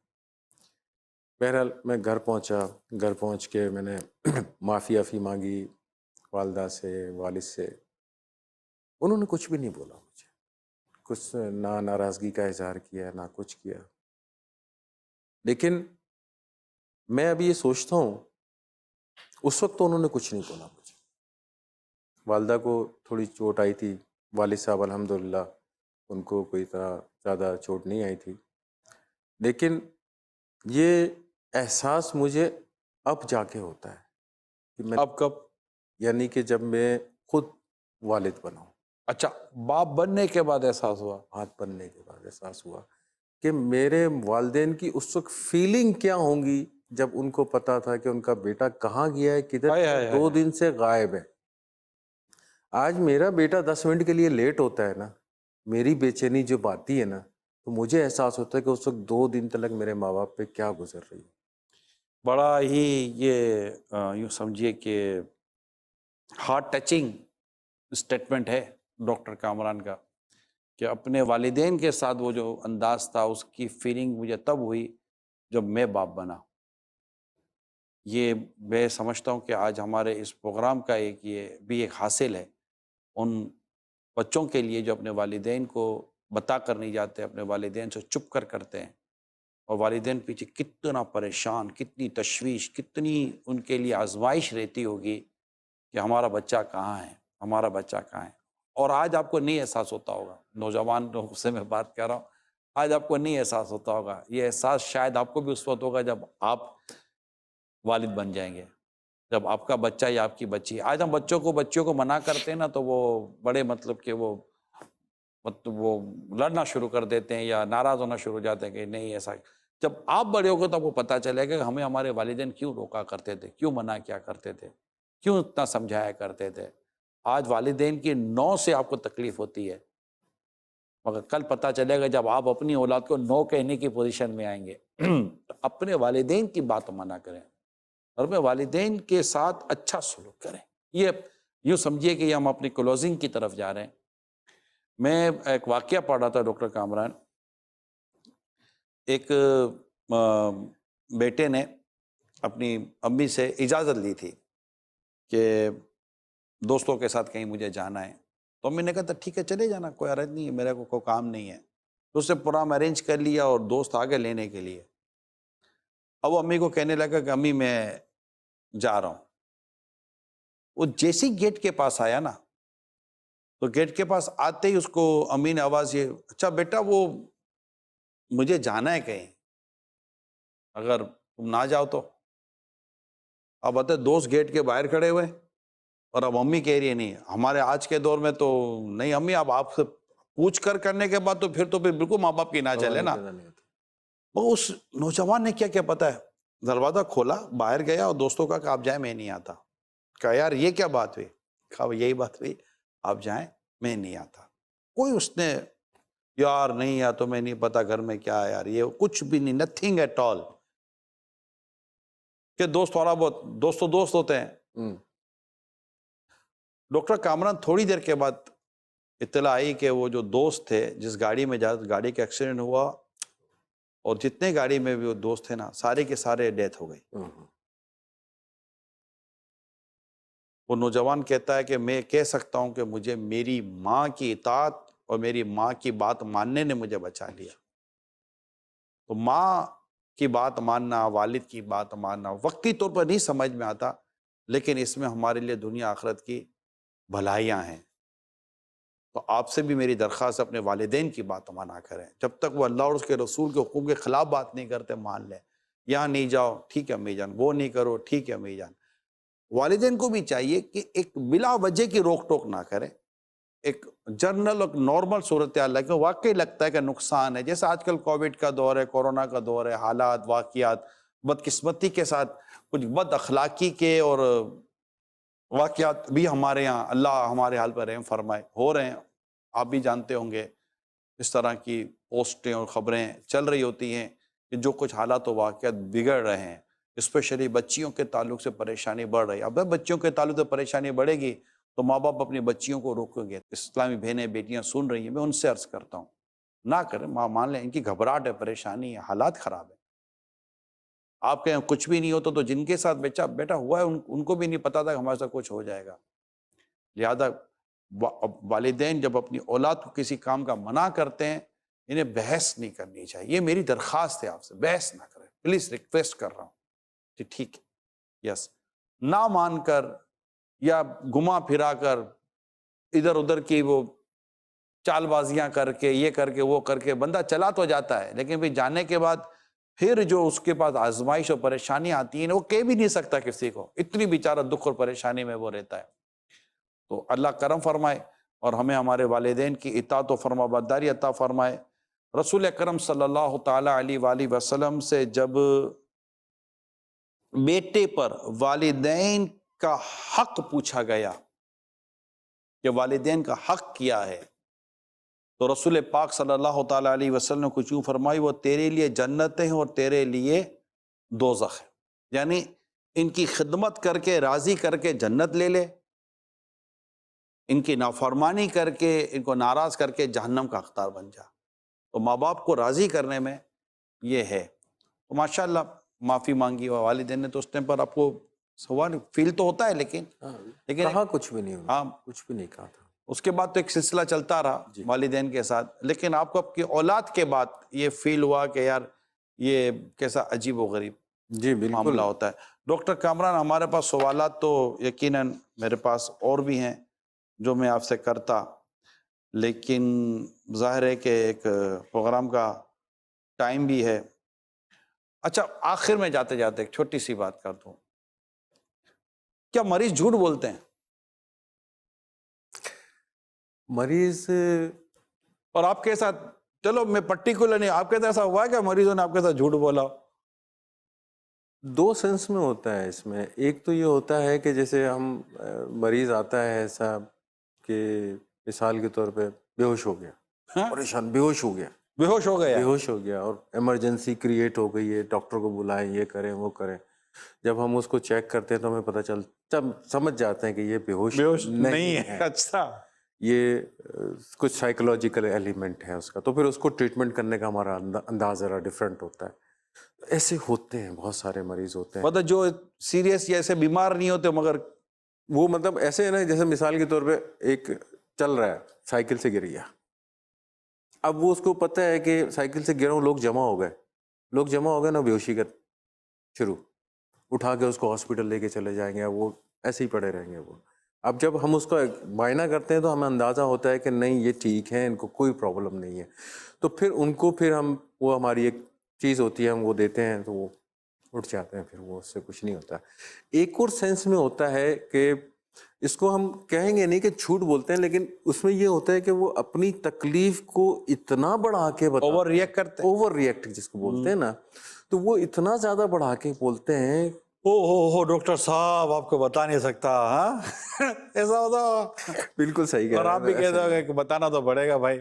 بہرحال میں گھر پہنچا، گھر پہنچ کے میں نے معافی مانگی والدہ سے، والد سے۔ انہوں نے کچھ بھی نہیں بولا مجھے، کچھ نہ ناراضگی کا اظہار کیا نہ کچھ کیا۔ لیکن میں ابھی یہ سوچتا ہوں اس وقت تو انہوں نے کچھ نہیں بولا مجھے۔ والدہ کو تھوڑی چوٹ آئی تھی، والد صاحب الحمدللہ ان کو کوئی طرح زیادہ چوٹ نہیں آئی تھی، لیکن یہ احساس مجھے اب جا کے ہوتا ہے کہ میں اب کب؟ یعنی کہ جب میں خود والد بناؤں، اچھا، باپ بننے کے بعد احساس ہوا؟ ہاتھ بننے کے بعد احساس ہوا کہ میرے والدین کی اس وقت فیلنگ کیا ہوں گی جب ان کو پتا تھا کہ ان کا بیٹا کہاں گیا ہے، کدھر ہائے ہائے 2 ہائے۔ دن سے غائب ہے۔ آج میرا بیٹا 10 منٹ کے لیے لیٹ ہوتا ہے نا، میری بے چینی جب آتی ہے نا، تو مجھے احساس ہوتا ہے کہ اس وقت 2 دن تک میرے ماں باپ پہ کیا گزر رہی ہے۔ بڑا ہی یہ یوں سمجھیے کہ ہارٹ ٹچنگ اسٹیٹمنٹ ہے ڈاکٹر کامران کا، کہ اپنے والدین کے ساتھ وہ جو انداز تھا اس کی فیلنگ مجھے تب ہوئی جب میں باپ بنا۔ یہ میں سمجھتا ہوں کہ آج ہمارے اس پروگرام کا ایک یہ بھی ایک حاصل ہے ان بچوں کے لیے جو اپنے والدین کو بتا کر نہیں جاتے، اپنے والدین سے چھپ کر کرتے ہیں، اور والدین پیچھے کتنا پریشان، کتنی تشویش، کتنی ان کے لیے آزمائش رہتی ہوگی کہ ہمارا بچہ کہاں ہے، ہمارا بچہ کہاں ہے۔ اور آج آپ کو نہیں احساس ہوتا ہوگا، نوجوان لوگوں سے میں بات کر رہا ہوں، آج آپ کو نہیں احساس ہوتا ہوگا، یہ احساس شاید آپ کو بھی اس وقت ہوگا جب آپ والد بن جائیں گے، جب آپ کا بچہ یا آپ کی بچی۔ آج ہم بچوں کو منع کرتے ہیں نا تو وہ بڑے مطلب کہ وہ لڑنا شروع کر دیتے ہیں یا ناراض ہونا شروع ہو جاتے ہیں کہ نہیں ایسا۔ جب آپ بڑے ہو گے تو آپ کو پتہ چلے گا کہ ہمیں ہمارے والدین کیوں روکا کرتے تھے، کیوں منع کیا کرتے تھے، کیوں اتنا سمجھایا کرتے تھے۔ آج والدین کی نو سے آپ کو تکلیف ہوتی ہے، مگر کل پتہ چلے گا جب آپ اپنی اولاد کو نو کہنے کی پوزیشن میں آئیں گے تو اپنے والدین کی بات منع کریں اور اپنے والدین کے ساتھ اچھا سلوک کریں۔ یہ یوں سمجھیے کہ ہم اپنی کلوزنگ کی طرف جا رہے ہیں۔ میں ایک واقعہ پڑھ رہا تھا ڈاکٹر کامران، ایک بیٹے نے اپنی امی سے اجازت لی تھی کہ دوستوں کے ساتھ کہیں مجھے جانا ہے، تو امی نے کہا تھا ٹھیک ہے چلے جانا، کوئی حرج نہیں ہے، میرے کو کوئی کام نہیں ہے۔ تو اس سے پروگرام ارینج کر لیا اور دوست آگے لینے کے لیے۔ اب وہ امی کو کہنے لگا کہ امی میں جا رہا ہوں۔ وہ جیسی گیٹ کے پاس آیا نا، تو گیٹ کے پاس آتے ہی اس کو امی نے آواز یہ، اچھا بیٹا وہ مجھے جانا ہے کہیں، اگر تم نہ جاؤ تو۔ اب بتائے دوست گیٹ کے باہر کھڑے ہوئے اور اب امی کہہ رہی ہے نہیں، ہمارے آج کے دور میں تو نہیں امی، اب آپ سے پوچھ کر کرنے کے بعد تو پھر بالکل ماں باپ کی نہ چلے نا۔ وہ اس نوجوان نے کیا پتا ہے، دروازہ کھولا، باہر گیا اور دوستوں کا کہ آپ جائیں میں نہیں آتا۔ کہا یار یہ کیا بات ہوئی؟ کہا یہی بات ہوئی، آپ جائیں میں نہیں آتا۔ کوئی اس نے یار نہیں یار تمہیں نہیں پتا گھر میں کیا ہے یار، یہ کچھ بھی نہیں، نتھنگ ایٹ آل. کہ دوست تھوڑا بہت دوست ہوتے ہیں. ہوں، ڈاکٹر کامران تھوڑی دیر کے بعد اطلاع آئی کہ وہ جو دوست تھے جس گاڑی میں گاڑی کا ایکسیڈنٹ ہوا، اور جتنے گاڑی میں بھی وہ دوست تھے نا، سارے کے سارے ڈیتھ ہو گئی. ہوں، وہ نوجوان کہتا ہے کہ میں کہہ سکتا ہوں کہ مجھے میری ماں کی اطاعت اور میری ماں کی بات ماننے نے مجھے بچا لیا. تو ماں کی بات ماننا، والد کی بات ماننا وقتی طور پر نہیں سمجھ میں آتا، لیکن اس میں ہمارے لیے دنیا آخرت کی بھلائیاں ہیں. تو آپ سے بھی میری درخواست اپنے والدین کی بات مانا کریں، جب تک وہ اللہ اور اس کے رسول کے حقوق کے خلاف بات نہیں کرتے مان لیں. یہاں نہیں جاؤ، ٹھیک ہے امی جان، وہ نہیں کرو، ٹھیک ہے امی جان. والدین کو بھی چاہیے کہ ایک بلا وجہ کی روک ٹوک نہ کریں. ایک جنرل اور نارمل صورتحال ہے کہ واقعی لگتا ہے کہ نقصان ہے، جیسے آج کل کووڈ کا دور ہے، کورونا کا دور ہے، حالات واقعات بدقسمتی کے ساتھ کچھ بد اخلاقی کے اور واقعات بھی ہمارے یہاں، اللہ ہمارے حال پر رحم فرمائے، ہو رہے ہیں. آپ بھی جانتے ہوں گے اس طرح کی پوسٹیں اور خبریں چل رہی ہوتی ہیں کہ جو کچھ حالات و واقعات بگڑ رہے ہیں، اسپیشلی بچیوں کے تعلق سے پریشانی بڑھ رہی ہے. اب بچیوں کے تعلق سے پریشانی بڑھے گی تو ماں باپ اپنی بچیوں کو روکیں گے. اسلامی بہنیں بیٹیاں سن رہی ہیں، میں ان سے عرض کرتا ہوں نہ کریں. ماں مان لیں ان کی گھبراہٹ ہے، پریشانی ہے، حالات خراب ہے. آپ کے یہاں کچھ بھی نہیں ہوتا تو جن کے ساتھ بیٹا ہوا ہے ان کو بھی نہیں پتا تھا کہ ہمارے ساتھ کچھ ہو جائے گا. لہذا والدین جب اپنی اولاد کو کسی کام کا منع کرتے ہیں، انہیں بحث نہیں کرنی چاہیے. یہ میری درخواست ہے آپ سے، بحث نہ کریں پلیز، ریکویسٹ کر رہا ہوں. ٹھیک ہے، یس. نہ مان کر یا گھما پھرا کر ادھر ادھر کی وہ چال بازیاں کر کے، یہ کر کے وہ کر کے بندہ چلا تو جاتا ہے، لیکن پھر جانے کے بعد پھر جو اس کے پاس آزمائش اور پریشانیاں آتی ہیں وہ کہہ بھی نہیں سکتا کسی کو، اتنی بیچارہ دکھ اور پریشانی میں وہ رہتا ہے. تو اللہ کرم فرمائے اور ہمیں ہمارے والدین کی اطاعت و فرما برداری عطا فرمائے. رسول اکرم صلی اللہ تعالی علیہ وآلہ وسلم سے جب بیٹے پر والدین کا حق پوچھا گیا کہ والدین کا حق کیا ہے، تو رسول پاک صلی اللہ تعالی علیہ وسلم نے کچھ یوں فرمائی، وہ تیرے لیے جنت ہیں اور تیرے لیے دوزخ ہے. یعنی ان کی خدمت کر کے راضی کر کے جنت لے لے، ان کی نافرمانی کر کے ان کو ناراض کر کے جہنم کا حقدار بن جا. تو ماں باپ کو راضی کرنے میں یہ ہے. تو ماشاءاللہ معافی مانگی اور والدین نے تو اس ٹائم پر آپ کو سوال فیل تو ہوتا ہے، لیکن کہا کچھ بھی نہیں، ہاں کچھ بھی نہیں کہا تھا. اس کے بعد تو ایک سلسلہ چلتا رہا والدین کے ساتھ، لیکن آپ کو آپ کی اولاد کے بعد یہ فیل ہوا کہ یار یہ کیسا عجیب و غریب جی بالکل معاملہ ہوتا ہے. ڈاکٹر کامران، ہمارے پاس سوالات تو یقیناً میرے پاس اور بھی ہیں جو میں آپ سے کرتا، لیکن ظاہر ہے کہ ایک پروگرام کا ٹائم بھی ہے. اچھا، آخر میں جاتے جاتے ایک چھوٹی سی بات کر دوں، کیا مریض جھوٹ بولتے ہیں؟ مریض اور آپ کے ساتھ، چلو میں پرٹیکولر نہیں، آپ کے ساتھ ایسا ہوا ہے کہ مریضوں نے آپ کے ساتھ جھوٹ بولا؟ دو سینس میں ہوتا ہے اس میں. ایک تو یہ ہوتا ہے کہ جیسے ہم مریض آتا ہے ایسا کہ مثال کے طور پہ بے ہوش ہو گیا، پریشان، بے ہوش ہو گیا، بے ہوش ہو گیا، بے ہوش ہو گیا اور ایمرجنسی کریٹ ہو گئی ہے، ڈاکٹر کو بلائیں، یہ کریں وہ کریں. جب ہم اس کو چیک کرتے ہیں تو ہمیں پتہ چلتا، سمجھ جاتے ہیں کہ یہ بے ہوش نہیں ہے. اچھا، یہ کچھ سائیکولوجیکل ایلیمنٹ ہے اس کا. تو پھر اس کو ٹریٹمنٹ کرنے کا ہمارا انداز ذرا ڈفرینٹ ہوتا ہے. ایسے ہوتے ہیں، بہت سارے مریض ہوتے ہیں، مطلب جو سیریس یا ایسے بیمار نہیں ہوتے مگر وہ مطلب ایسے ہے نا، جیسے مثال کے طور پہ ایک چل رہا ہے، سائیکل سے گر گیا. اب وہ اس کو پتہ ہے کہ سائیکل سے گرا ہوں، لوگ جمع ہو گئے نا، بیہوشی کا شروع، اٹھا کے اس کو ہاسپٹل لے کے چلے جائیں گے، وہ ایسے ہی پڑے رہیں گے. وہ اب جب ہم اس کا معائنہ کرتے ہیں تو ہمیں اندازہ ہوتا ہے کہ نہیں یہ ٹھیک ہے، ان کو کوئی پرابلم نہیں ہے. تو پھر ان کو ہم وہ ہماری ایک چیز ہوتی ہے، ہم وہ دیتے ہیں تو وہ اٹھ جاتے ہیں، پھر وہ اس سے کچھ نہیں ہوتا. ایک اور سینس میں ہوتا ہے کہ اس کو ہم کہیں گے نہیں کہ جھوٹ بولتے ہیں، لیکن اس میں یہ ہوتا ہے کہ وہ اپنی تکلیف کو اتنا بڑھا کے اوور ریئیکٹ کرتے ہیں. اوور ریئیکٹ جس کو بولتے ہیں نا، تو وہ اتنا زیادہ بڑھا کے بولتے ہیں. ہو ڈاکٹر صاحب آپ کو بتا نہیں سکتا، ہاں ایسا ہوتا. بالکل صحیح کہہ اور رہے آپ بھی کہتے ہو کہ بتانا تو پڑے گا بھائی.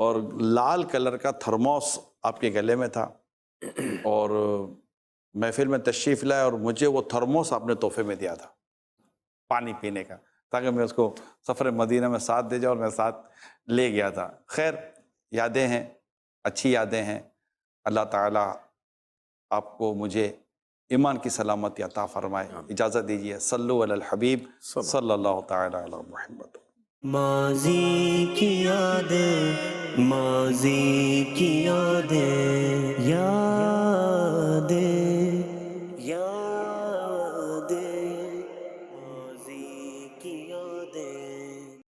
اور لال کلر کا تھرموس آپ کے گلے میں تھا، اور محفل میں تشریف لائے اور مجھے وہ تھرموس آپ نے تحفے میں دیا تھا پانی پینے کا، تاکہ میں اس کو سفر مدینہ میں ساتھ دے جاؤں، اور میں ساتھ لے گیا تھا۔ خیر، یادیں ہیں، اچھی یادیں ہیں۔ اللہ تعالیٰ آپ کو مجھے ایمان کی سلامتی عطا فرمائے۔ اجازت دیجیے، صلو علی الحبیب صلی اللہ تعالی علی محمد۔ ماضی کی یادیں، ماضی کی یادیں، یا